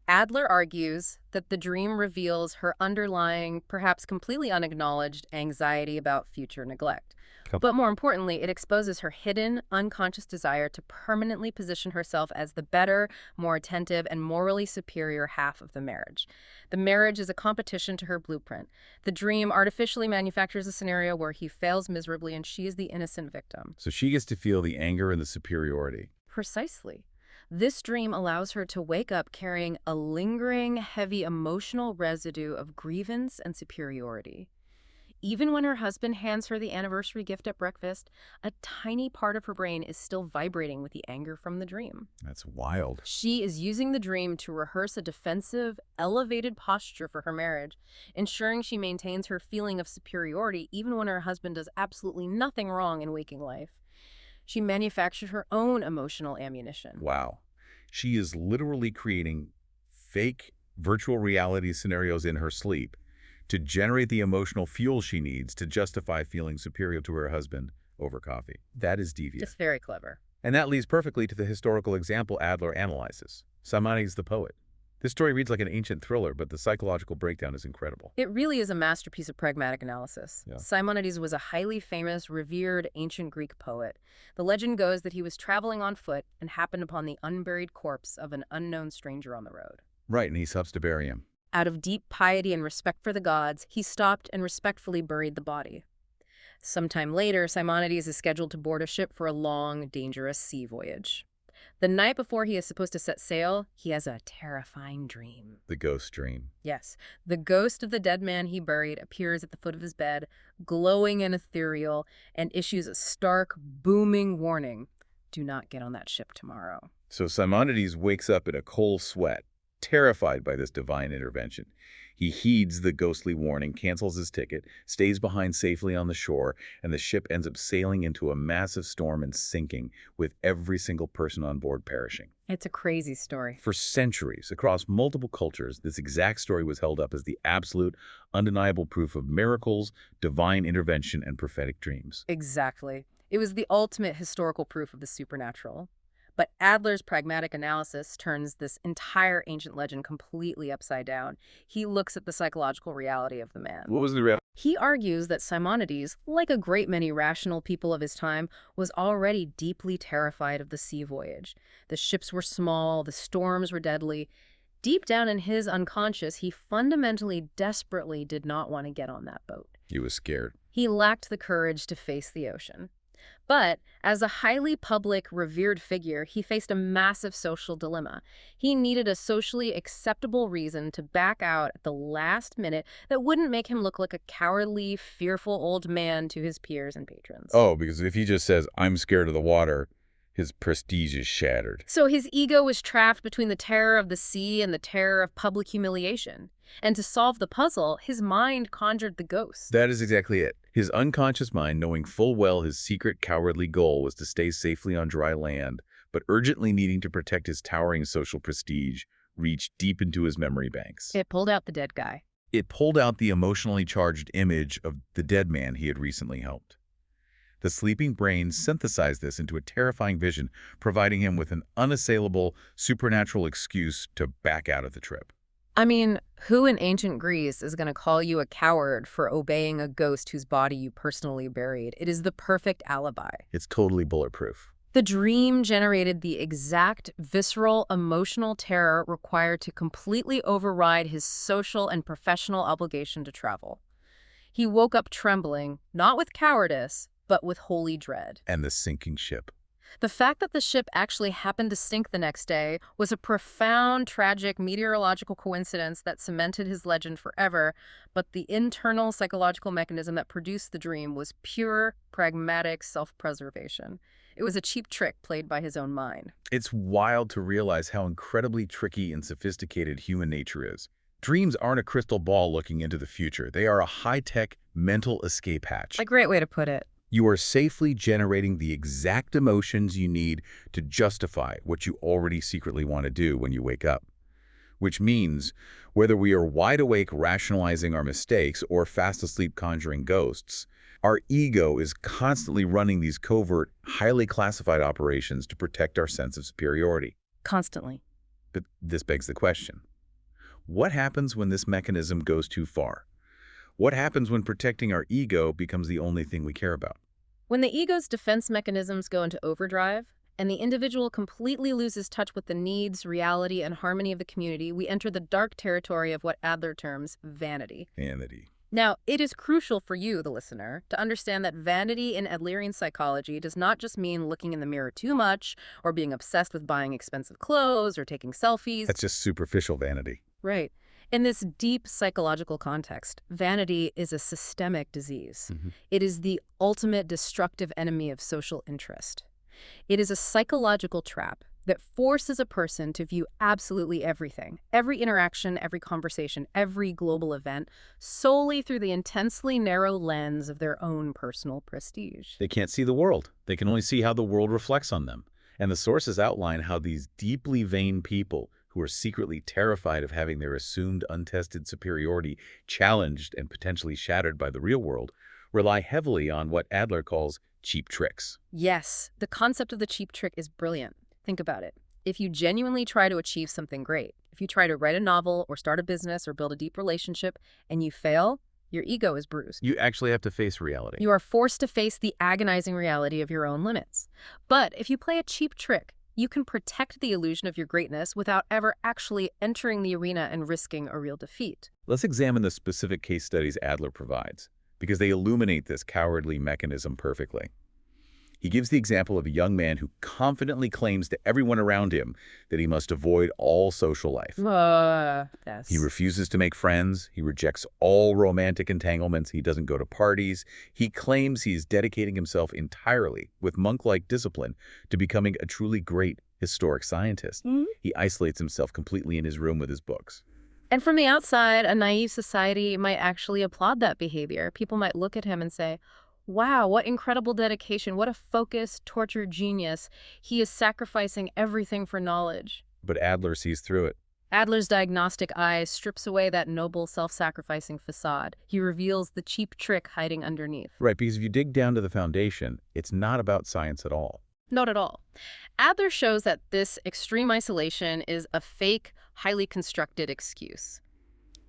B: Adler argues that the dream reveals her underlying, perhaps completely unacknowledged, anxiety about future neglect. But more importantly, it exposes her hidden, unconscious desire to permanently position herself as the better, more attentive, and morally superior half of the marriage. The marriage is a competition to her blueprint. The dream artificially manufactures a scenario where he fails miserably and she is the innocent victim.
A: So she gets to feel the anger and the superiority.
B: Precisely. This dream allows her to wake up carrying a lingering, heavy emotional residue of grievance and superiority. Even when her husband hands her the anniversary gift at breakfast, a tiny part of her brain is still vibrating with the anger from the dream.
A: That's wild.
B: She is using the dream to rehearse a defensive, elevated posture for her marriage, ensuring she maintains her feeling of superiority even when her husband does absolutely nothing wrong in waking life. She manufactured her own emotional ammunition.
A: Wow. She is literally creating fake virtual reality scenarios in her sleep to generate the emotional fuel she needs to justify feeling superior to her husband over coffee. That is deviant.
B: Just very clever.
A: And that leads perfectly to the historical example Adler analyzes, Simonides the poet. This story reads like an ancient thriller, but the psychological breakdown is incredible.
B: It really is a masterpiece of pragmatic analysis.
A: Yeah.
B: Simonides was a highly famous, revered ancient Greek poet. The legend goes that he was traveling on foot and happened upon the unburied corpse of an unknown stranger on the road.
A: Right, and he helps to bury him.
B: Out of deep piety and respect for the gods, he stopped and respectfully buried the body. Sometime later, Simonides is scheduled to board a ship for a long, dangerous sea voyage. The night before he is supposed to set sail, he has a terrifying dream.
A: The ghost dream.
B: Yes, the ghost of the dead man he buried appears at the foot of his bed, glowing and ethereal, and issues a stark, booming warning. Do not get on that ship tomorrow.
A: So Simonides wakes up in a cold sweat, terrified by this divine intervention. He heeds the ghostly warning, cancels his ticket, stays behind safely on the shore, and the ship ends up sailing into a massive storm and sinking, with every single person on board perishing.
B: It's a crazy story.
A: For centuries, across multiple cultures, this exact story was held up as the absolute, undeniable proof of miracles, divine intervention, and prophetic dreams.
B: Exactly. It was the ultimate historical proof of the supernatural. But Adler's pragmatic analysis turns this entire ancient legend completely upside down. He looks at the psychological reality of the man.
A: What was the reality?
B: He argues that Simonides, like a great many rational people of his time, was already deeply terrified of the sea voyage. The ships were small, the storms were deadly. Deep down in his unconscious, he fundamentally, desperately did not want to get on that boat.
A: He was scared.
B: He lacked the courage to face the ocean. But as a highly public, revered figure, he faced a massive social dilemma. He needed a socially acceptable reason to back out at the last minute that wouldn't make him look like a cowardly, fearful old man to his peers and patrons.
A: Oh, because if he just says, I'm scared of the water, his prestige is shattered.
B: So his ego was trapped between the terror of the sea and the terror of public humiliation. And to solve the puzzle, his mind conjured the ghost.
A: That is exactly it. His unconscious mind, knowing full well his secret cowardly goal was to stay safely on dry land, but urgently needing to protect his towering social prestige, reached deep into his memory banks.
B: It pulled out the dead guy.
A: It pulled out the emotionally charged image of the dead man he had recently helped. The sleeping brain synthesized this into a terrifying vision, providing him with an unassailable, supernatural excuse to back out of the trip.
B: I mean, who in ancient Greece is going to call you a coward for obeying a ghost whose body you personally buried? It is the perfect alibi.
A: It's totally bulletproof.
B: The dream generated the exact visceral, emotional terror required to completely override his social and professional obligation to travel. He woke up trembling, not with cowardice, but with holy dread.
A: And the sinking ship.
B: The fact that the ship actually happened to sink the next day was a profound, tragic meteorological coincidence that cemented his legend forever, but the internal psychological mechanism that produced the dream was pure, pragmatic self-preservation. It was a cheap trick played by his own mind.
A: It's wild to realize how incredibly tricky and sophisticated human nature is. Dreams aren't a crystal ball looking into the future. They are a high-tech mental escape hatch.
B: A great way to put it.
A: You are safely generating the exact emotions you need to justify what you already secretly want to do when you wake up. Which means, whether we are wide awake rationalizing our mistakes or fast asleep conjuring ghosts, our ego is constantly running these covert, highly classified operations to protect our sense of superiority.
B: Constantly.
A: But this begs the question, what happens when this mechanism goes too far? What happens when protecting our ego becomes the only thing we care about?
B: When the ego's defense mechanisms go into overdrive, and the individual completely loses touch with the needs, reality, and harmony of the community, we enter the dark territory of what Adler terms vanity.
A: Vanity.
B: Now, it is crucial for you, the listener, to understand that vanity in Adlerian psychology does not just mean looking in the mirror too much, or being obsessed with buying expensive clothes, or taking selfies.
A: That's just superficial vanity.
B: Right. In this deep psychological context, vanity is a systemic disease. It is the ultimate destructive enemy of social interest. It is a psychological trap that forces a person to view absolutely everything, every interaction, every conversation, every global event, solely through the intensely narrow lens of their own personal prestige.
A: They can't see the world. They can only see how the world reflects on them. And the sources outline how these deeply vain people who are secretly terrified of having their assumed untested superiority challenged and potentially shattered by the real world rely heavily on what Adler calls cheap tricks.
B: Yes, the concept of the cheap trick is brilliant. Think about it. If you genuinely try to achieve something great, if you try to write a novel or start a business or build a deep relationship and you fail, your ego is bruised.
A: You actually have to face reality.
B: You are forced to face the agonizing reality of your own limits. But if you play a cheap trick, you can protect the illusion of your greatness without ever actually entering the arena and risking a real defeat.
A: Let's examine the specific case studies Adler provides, because they illuminate this cowardly mechanism perfectly. He gives the example of a young man who confidently claims to everyone around him that he must avoid all social life.
B: Yes.
A: He refuses to make friends. He rejects all romantic entanglements. He doesn't go to parties. He claims he's dedicating himself entirely, with monk-like discipline, to becoming a truly great historic scientist. He isolates himself completely in his room with his books.
B: And from the outside, a naive society might actually applaud that behavior. People might look at him and say, wow, what incredible dedication, what a focused, tortured genius. He is sacrificing everything for knowledge.
A: But Adler sees through it.
B: Adler's diagnostic eye strips away that noble, self-sacrificing facade. He reveals the cheap trick hiding underneath.
A: Right, because if you dig down to the foundation, it's not about science at all.
B: Not at all. Adler shows that this extreme isolation is a fake, highly constructed excuse.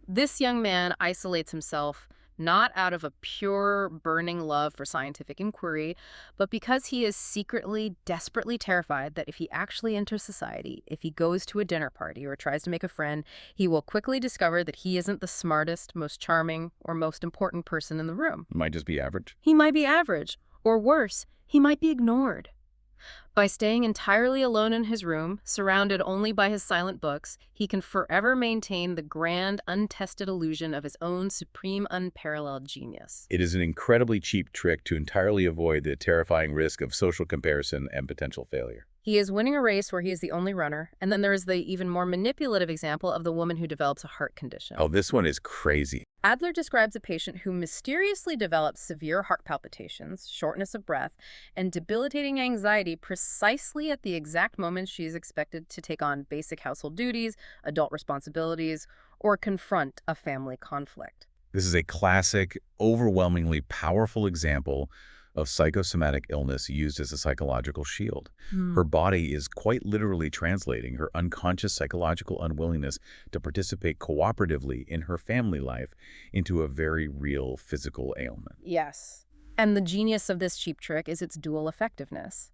B: This young man isolates himself not out of a pure, burning love for scientific inquiry, but because he is secretly, desperately terrified that if he actually enters society, if he goes to a dinner party or tries to make a friend, he will quickly discover that he isn't the smartest, most charming, or most important person in the room.
A: It might just be average.
B: He might be average, or worse, he might be ignored. By staying entirely alone in his room, surrounded only by his silent books, he can forever maintain the grand, untested illusion of his own supreme, unparalleled genius.
A: It is an incredibly cheap trick to entirely avoid the terrifying risk of social comparison and potential failure.
B: He is winning a race where he is the only runner, and then there is the even more manipulative example of the woman who develops a heart condition.
A: Oh, this one is crazy.
B: Adler describes a patient who mysteriously develops severe heart palpitations, shortness of breath, and debilitating anxiety precisely at the exact moment she is expected to take on basic household duties, adult responsibilities, or confront a family conflict.
A: This is a classic, overwhelmingly powerful example of psychosomatic illness used as a psychological shield. Her body is quite literally translating her unconscious psychological unwillingness to participate cooperatively in her family life into a very real physical ailment.
B: Yes. And the genius of this cheap trick is its dual effectiveness.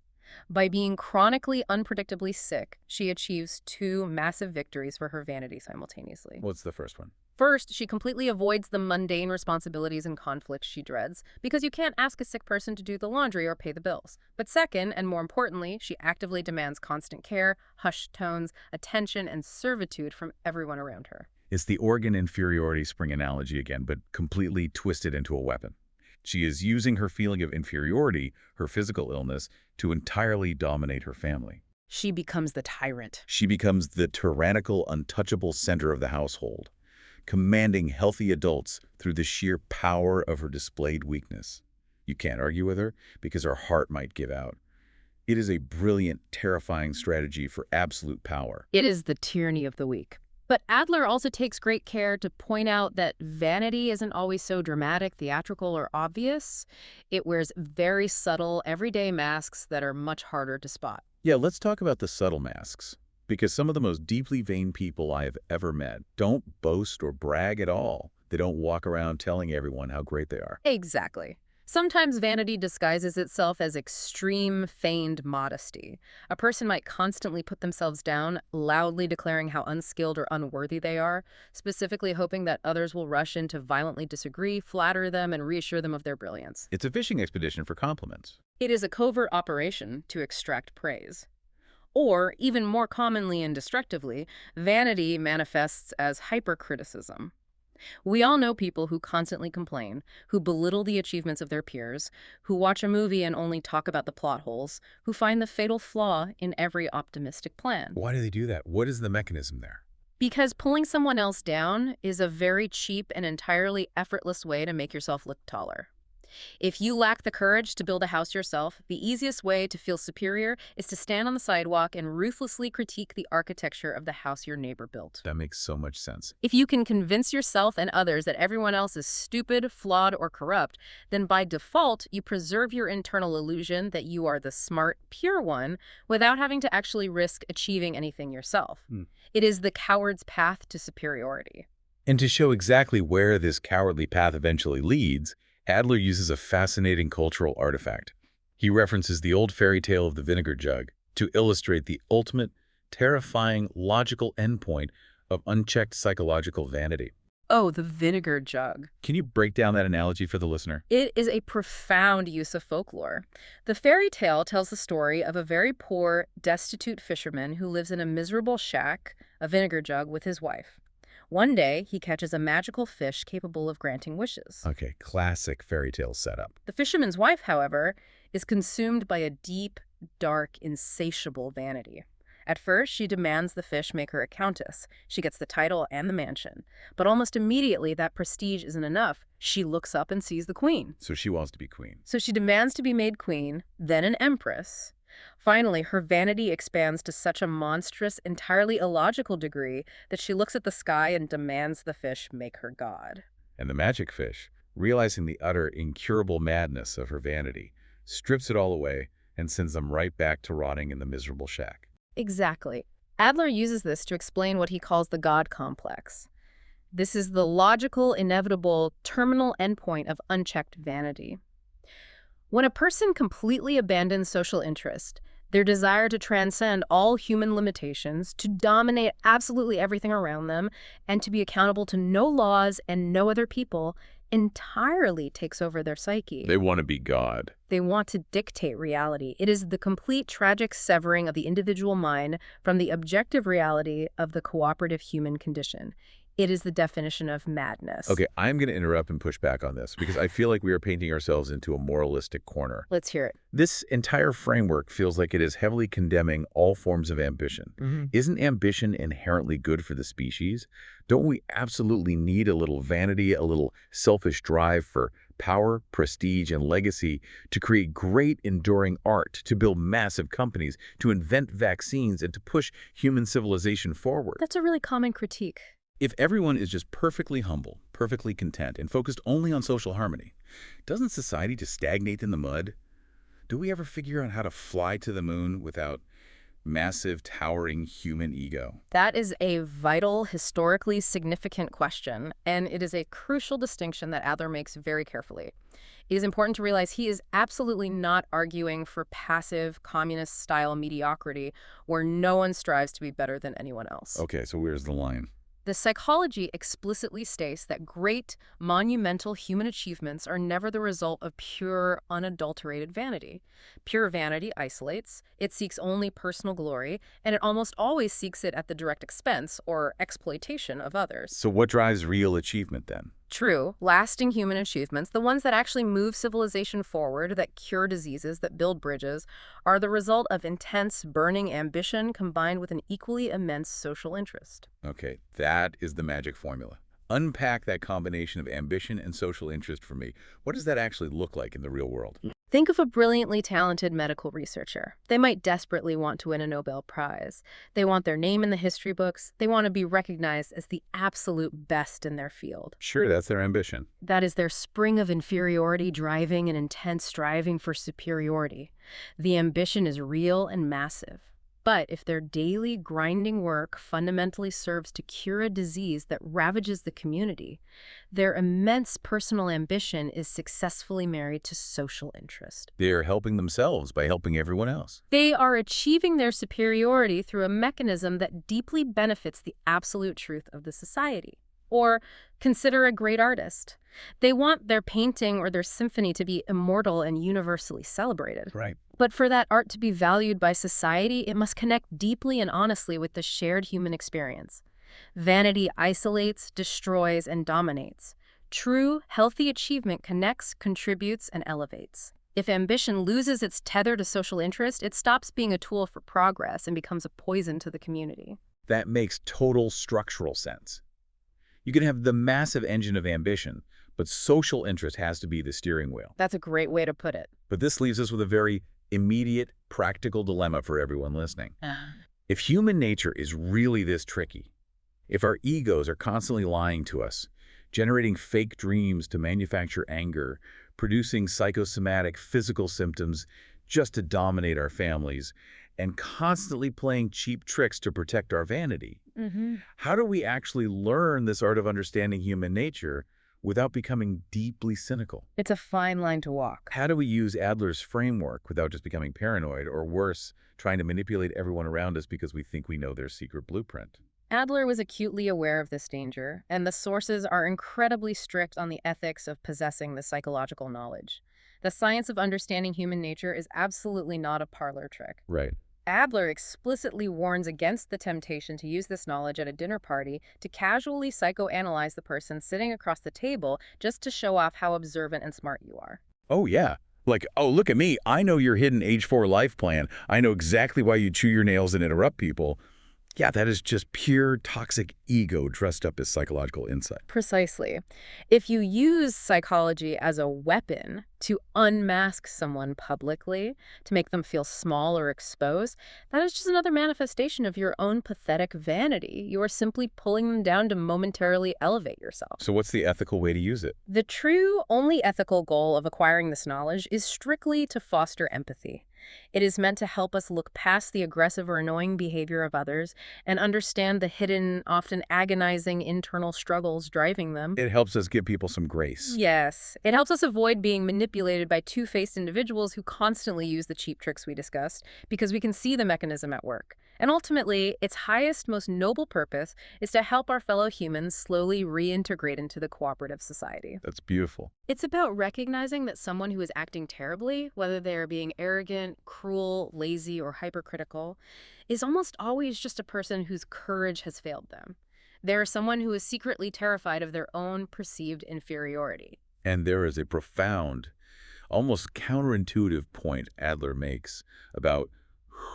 B: By being chronically, unpredictably sick, she achieves two massive victories for her vanity simultaneously.
A: What's the first one?
B: First, she completely avoids the mundane responsibilities and conflicts she dreads, because you can't ask a sick person to do the laundry or pay the bills. But second, and more importantly, she actively demands constant care, hushed tones, attention, and servitude from everyone around her.
A: It's the organ inferiority spring analogy again, but completely twisted into a weapon. She is using her feeling of inferiority, her physical illness, to entirely dominate her family.
B: She becomes the tyrant.
A: She becomes the tyrannical, untouchable center of the household, commanding healthy adults through the sheer power of her displayed weakness. You can't argue with her because her heart might give out. It is a brilliant, terrifying strategy for absolute power.
B: It is the tyranny of the weak. But Adler also takes great care to point out that vanity isn't always so dramatic, theatrical, or obvious. It wears very subtle, everyday masks that are much harder to spot.
A: Yeah, let's talk about the subtle masks. Because some of the most deeply vain people I have ever met don't boast or brag at all. They don't walk around telling everyone how great they are.
B: Exactly. Sometimes vanity disguises itself as extreme, feigned modesty. A person might constantly put themselves down, loudly declaring how unskilled or unworthy they are, specifically hoping that others will rush in to violently disagree, flatter them, and reassure them of their brilliance.
A: It's a fishing expedition for compliments.
B: It is a covert operation to extract praise. Or, even more commonly and destructively, vanity manifests as hypercriticism. We all know people who constantly complain, who belittle the achievements of their peers, who watch a movie and only talk about the plot holes, who find the fatal flaw in every optimistic plan.
A: Why do they do that? What is the mechanism there?
B: Because pulling someone else down is a very cheap and entirely effortless way to make yourself look taller. If you lack the courage to build a house yourself, the easiest way to feel superior is to stand on the sidewalk and ruthlessly critique the architecture of the house your neighbor built.
A: That makes so much sense.
B: If you can convince yourself and others that everyone else is stupid, flawed, or corrupt, then by default, you preserve your internal illusion that you are the smart, pure one without having to actually risk achieving anything yourself. It is the coward's path to superiority.
A: And to show exactly where this cowardly path eventually leads, Adler uses a fascinating cultural artifact. He references the old fairy tale of the vinegar jug to illustrate the ultimate, terrifying, logical endpoint of unchecked psychological vanity.
B: Oh, the vinegar jug.
A: Can you break down that analogy for the listener?
B: It is a profound use of folklore. The fairy tale tells the story of a very poor, destitute fisherman who lives in a miserable shack, a vinegar jug, with his wife. One day, he catches a magical fish capable of granting wishes.
A: Okay, classic fairy tale setup.
B: The fisherman's wife, however, is consumed by a deep, dark, insatiable vanity. At first, she demands the fish make her a countess. She gets the title and the mansion. But almost immediately, that prestige isn't enough. She looks up and sees the queen.
A: So she wants to be queen.
B: So she demands to be made queen, then an empress. Finally, her vanity expands to such a monstrous, entirely illogical degree that she looks at the sky and demands the fish make her god.
A: And the magic fish, realizing the utter, incurable madness of her vanity, strips it all away and sends them right back to rotting in the miserable shack.
B: Exactly. Adler uses this to explain what he calls the God complex. This is the logical, inevitable, terminal endpoint of unchecked vanity. When a person completely abandons social interest, their desire to transcend all human limitations, to dominate absolutely everything around them, and to be accountable to no laws and no other people, entirely takes over their psyche.
A: They want to be God.
B: They want to dictate reality. It is the complete tragic severing of the individual mind from the objective reality of the cooperative human condition. It is the definition of madness.
A: Okay, I'm going to interrupt and push back on this because I feel like we are painting ourselves into a moralistic corner.
B: Let's hear it.
A: This entire framework feels like it is heavily condemning all forms of ambition. Isn't ambition inherently good for the species? Don't we absolutely need a little vanity, a little selfish drive for power, prestige, and legacy to create great, enduring art, to build massive companies, to invent vaccines, and to push human civilization forward?
B: That's a really common critique.
A: If everyone is just perfectly humble, perfectly content, and focused only on social harmony, doesn't society just stagnate in the mud? Do we ever figure out how to fly to the moon without massive, towering human ego?
B: That is a vital, historically significant question, and it is a crucial distinction that Adler makes very carefully. It is important to realize he is absolutely not arguing for passive, communist-style mediocrity where no one strives to be better than anyone else.
A: Okay, so where's the line?
B: The psychology explicitly states that great, monumental human achievements are never the result of pure, unadulterated vanity. Pure vanity isolates, it seeks only personal glory, and it almost always seeks it at the direct expense or exploitation of others.
A: So what drives real achievement then?
B: True, lasting human achievements, the ones that actually move civilization forward, that cure diseases, that build bridges, are the result of intense, burning ambition combined with an equally immense social interest.
A: Okay, that is the magic formula. Unpack that combination of ambition and social interest for me. What does that actually look like in the real world?
B: Think of a brilliantly talented medical researcher. They might desperately want to win a Nobel Prize. They want their name in the history books. They want to be recognized as the absolute best in their field.
A: Sure, that's their ambition.
B: That is their spring of inferiority driving an intense striving for superiority. The ambition is real and massive. But if their daily grinding work fundamentally serves to cure a disease that ravages the community, their immense personal ambition is successfully married to social interest.
A: They are helping themselves by helping everyone else.
B: They are achieving their superiority through a mechanism that deeply benefits the absolute truth of the society. Or consider a great artist. They want their painting or their symphony to be immortal and universally celebrated.
A: Right.
B: But for that art to be valued by society, it must connect deeply and honestly with the shared human experience. Vanity isolates, destroys, and dominates. True, healthy achievement connects, contributes, and elevates. If ambition loses its tether to social interest, it stops being a tool for progress and becomes a poison to the community.
A: That makes total structural sense. You can have the massive engine of ambition, but social interest has to be the steering wheel.
B: That's a great way to put it.
A: But this leaves us with a very immediate, practical dilemma for everyone listening.
B: Ah.
A: If human nature is really this tricky, if our egos are constantly lying to us, generating fake dreams to manufacture anger, producing psychosomatic physical symptoms just to dominate our families, and constantly playing cheap tricks to protect our vanity, how do we actually learn this art of understanding human nature without becoming deeply cynical?
B: It's a fine line to walk.
A: How do we use Adler's framework without just becoming paranoid, or worse, trying to manipulate everyone around us because we think we know their secret blueprint?
B: Adler was acutely aware of this danger, and the sources are incredibly strict on the ethics of possessing the psychological knowledge. The science of understanding human nature is absolutely not a parlor trick.
A: Right.
B: Adler explicitly warns against the temptation to use this knowledge at a dinner party to casually psychoanalyze the person sitting across the table just to show off how observant and smart you are.
A: Oh, yeah. Like, oh, look at me. I know your hidden age 4 life plan. I know exactly why you chew your nails and interrupt people. Yeah, that is just pure toxic ego dressed up as psychological insight.
B: Precisely. If you use psychology as a weapon to unmask someone publicly, to make them feel small or exposed, that is just another manifestation of your own pathetic vanity. You are simply pulling them down to momentarily elevate yourself.
A: So what's the ethical way to use it?
B: The true, only ethical goal of acquiring this knowledge is strictly to foster empathy. It is meant to help us look past the aggressive or annoying behavior of others and understand the hidden, often agonizing internal struggles driving them.
A: It helps us give people some grace.
B: Yes. It helps us avoid being manipulated by two-faced individuals who constantly use the cheap tricks we discussed, because we can see the mechanism at work. And ultimately, its highest, most noble purpose is to help our fellow humans slowly reintegrate into the cooperative society.
A: That's beautiful.
B: It's about recognizing that someone who is acting terribly, whether they are being arrogant, cruel, lazy, or hypercritical, is almost always just a person whose courage has failed them. They are someone who is secretly terrified of their own perceived inferiority.
A: And there is a profound, almost counterintuitive point Adler makes about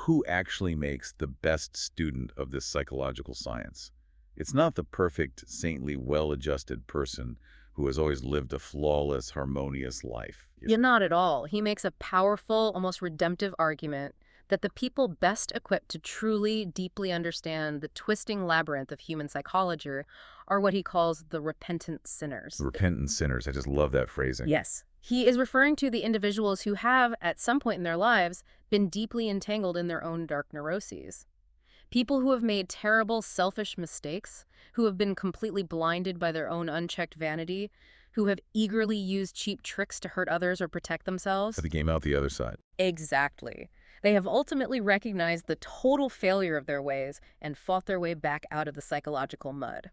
A: who actually makes the best student of this psychological science. It's not the perfect, saintly, well-adjusted person who has always lived a flawless, harmonious life.
B: Yeah, not at all. He makes a powerful, almost redemptive argument that the people best equipped to truly, deeply understand the twisting labyrinth of human psychology are what he calls the repentant sinners.
A: Repentant sinners. I just love that phrasing.
B: Yes. He is referring to the individuals who have, at some point in their lives, been deeply entangled in their own dark neuroses. People who have made terrible, selfish mistakes, who have been completely blinded by their own unchecked vanity, who have eagerly used cheap tricks to hurt others or protect themselves.
A: For the game out the other side.
B: Exactly. They have ultimately recognized the total failure of their ways and fought their way back out of the psychological mud.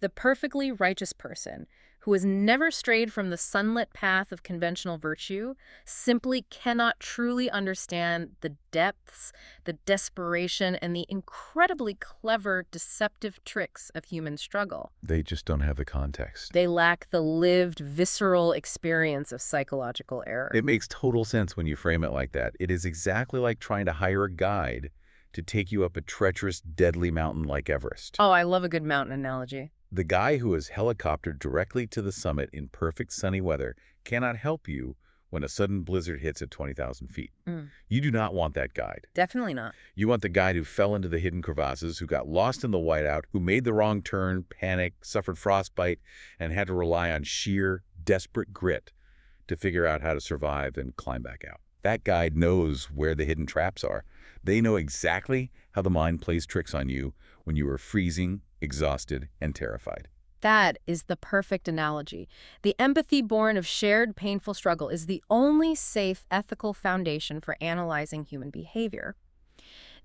B: The perfectly righteous person, who has never strayed from the sunlit path of conventional virtue, simply cannot truly understand the depths, the desperation, and the incredibly clever, deceptive tricks of human struggle.
A: They just don't have the context.
B: They lack the lived, visceral experience of psychological error.
A: It makes total sense when you frame it like that. It is exactly like trying to hire a guide to take you up a treacherous, deadly mountain like Everest.
B: Oh, I love a good mountain analogy.
A: The guy who is helicoptered directly to the summit in perfect sunny weather cannot help you when a sudden blizzard hits at 20,000 feet. You do not want that guide.
B: Definitely not.
A: You want the guide who fell into the hidden crevasses, who got lost in the whiteout, who made the wrong turn, panicked, suffered frostbite, and had to rely on sheer, desperate grit to figure out how to survive and climb back out. That guide knows where the hidden traps are. They know exactly how the mind plays tricks on you when you are freezing, exhausted, and terrified.
B: That is the perfect analogy. The empathy born of shared painful struggle is the only safe ethical foundation for analyzing human behavior.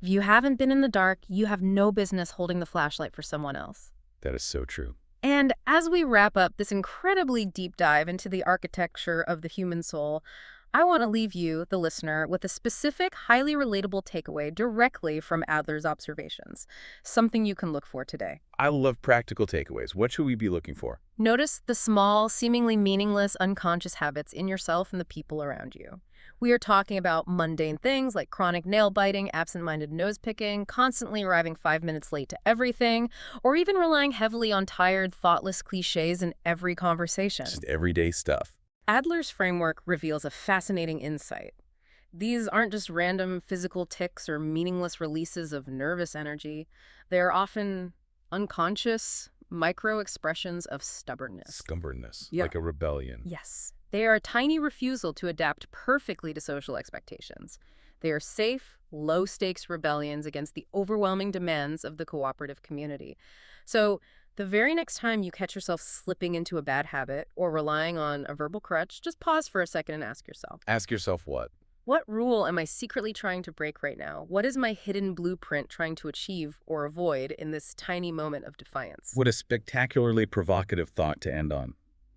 B: If you haven't been in the dark, you have no business holding the flashlight for someone else.
A: That is so true.
B: And as we wrap up this incredibly deep dive into the architecture of the human soul, I want to leave you, the listener, with a specific, highly relatable takeaway directly from Adler's observations, something you can look for today.
A: I love practical takeaways. What should we be looking for?
B: Notice the small, seemingly meaningless, unconscious habits in yourself and the people around you. We are talking about mundane things like chronic nail biting, absent-minded nose picking, constantly arriving 5 minutes late to everything, or even relying heavily on tired, thoughtless cliches in every conversation.
A: Just everyday stuff.
B: Adler's framework reveals a fascinating insight. These aren't just random physical tics or meaningless releases of nervous energy. They're often unconscious, micro-expressions of stubbornness.
A: Stubbornness,
B: Yeah.
A: like a rebellion.
B: Yes. They are a tiny refusal to adapt perfectly to social expectations. They are safe, low-stakes rebellions against the overwhelming demands of the cooperative community. So, the very next time you catch yourself slipping into a bad habit or relying on a verbal crutch, just pause for a second and ask yourself,
A: Ask yourself what?
B: what rule am I secretly trying to break right now? What is my hidden blueprint trying to achieve or avoid in this tiny moment of defiance?
A: What a spectacularly provocative thought to end on.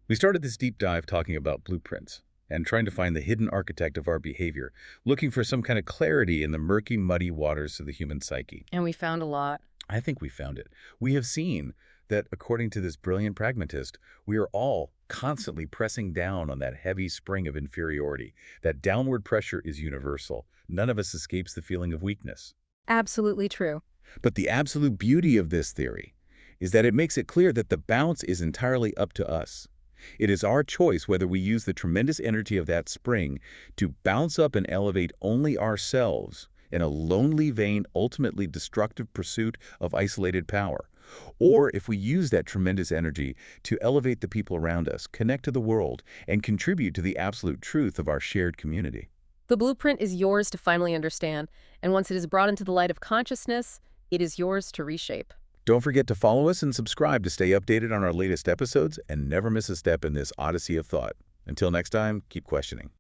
A: We started this deep dive talking about blueprints and trying to find the hidden architect of our behavior, looking for some kind of clarity in the murky, muddy waters of the human psyche.
B: And we found a lot.
A: I think we found it. We have seen that, according to this brilliant pragmatist, we are all constantly pressing down on that heavy spring of inferiority. That downward pressure is universal. None of us escapes the feeling of weakness.
B: Absolutely true.
A: But the absolute beauty of this theory is that it makes it clear that the bounce is entirely up to us. It is our choice whether we use the tremendous energy of that spring to bounce up and elevate only ourselves in a lonely, vain, ultimately destructive pursuit of isolated power, or if we use that tremendous energy to elevate the people around us, connect to the world, and contribute to the absolute truth of our shared community.
B: The blueprint is yours to finally understand, and once it is brought into the light of consciousness, it is yours to reshape.
A: Don't forget to follow us and subscribe to stay updated on our latest episodes and never miss a step in this odyssey of thought. Until next time, keep questioning.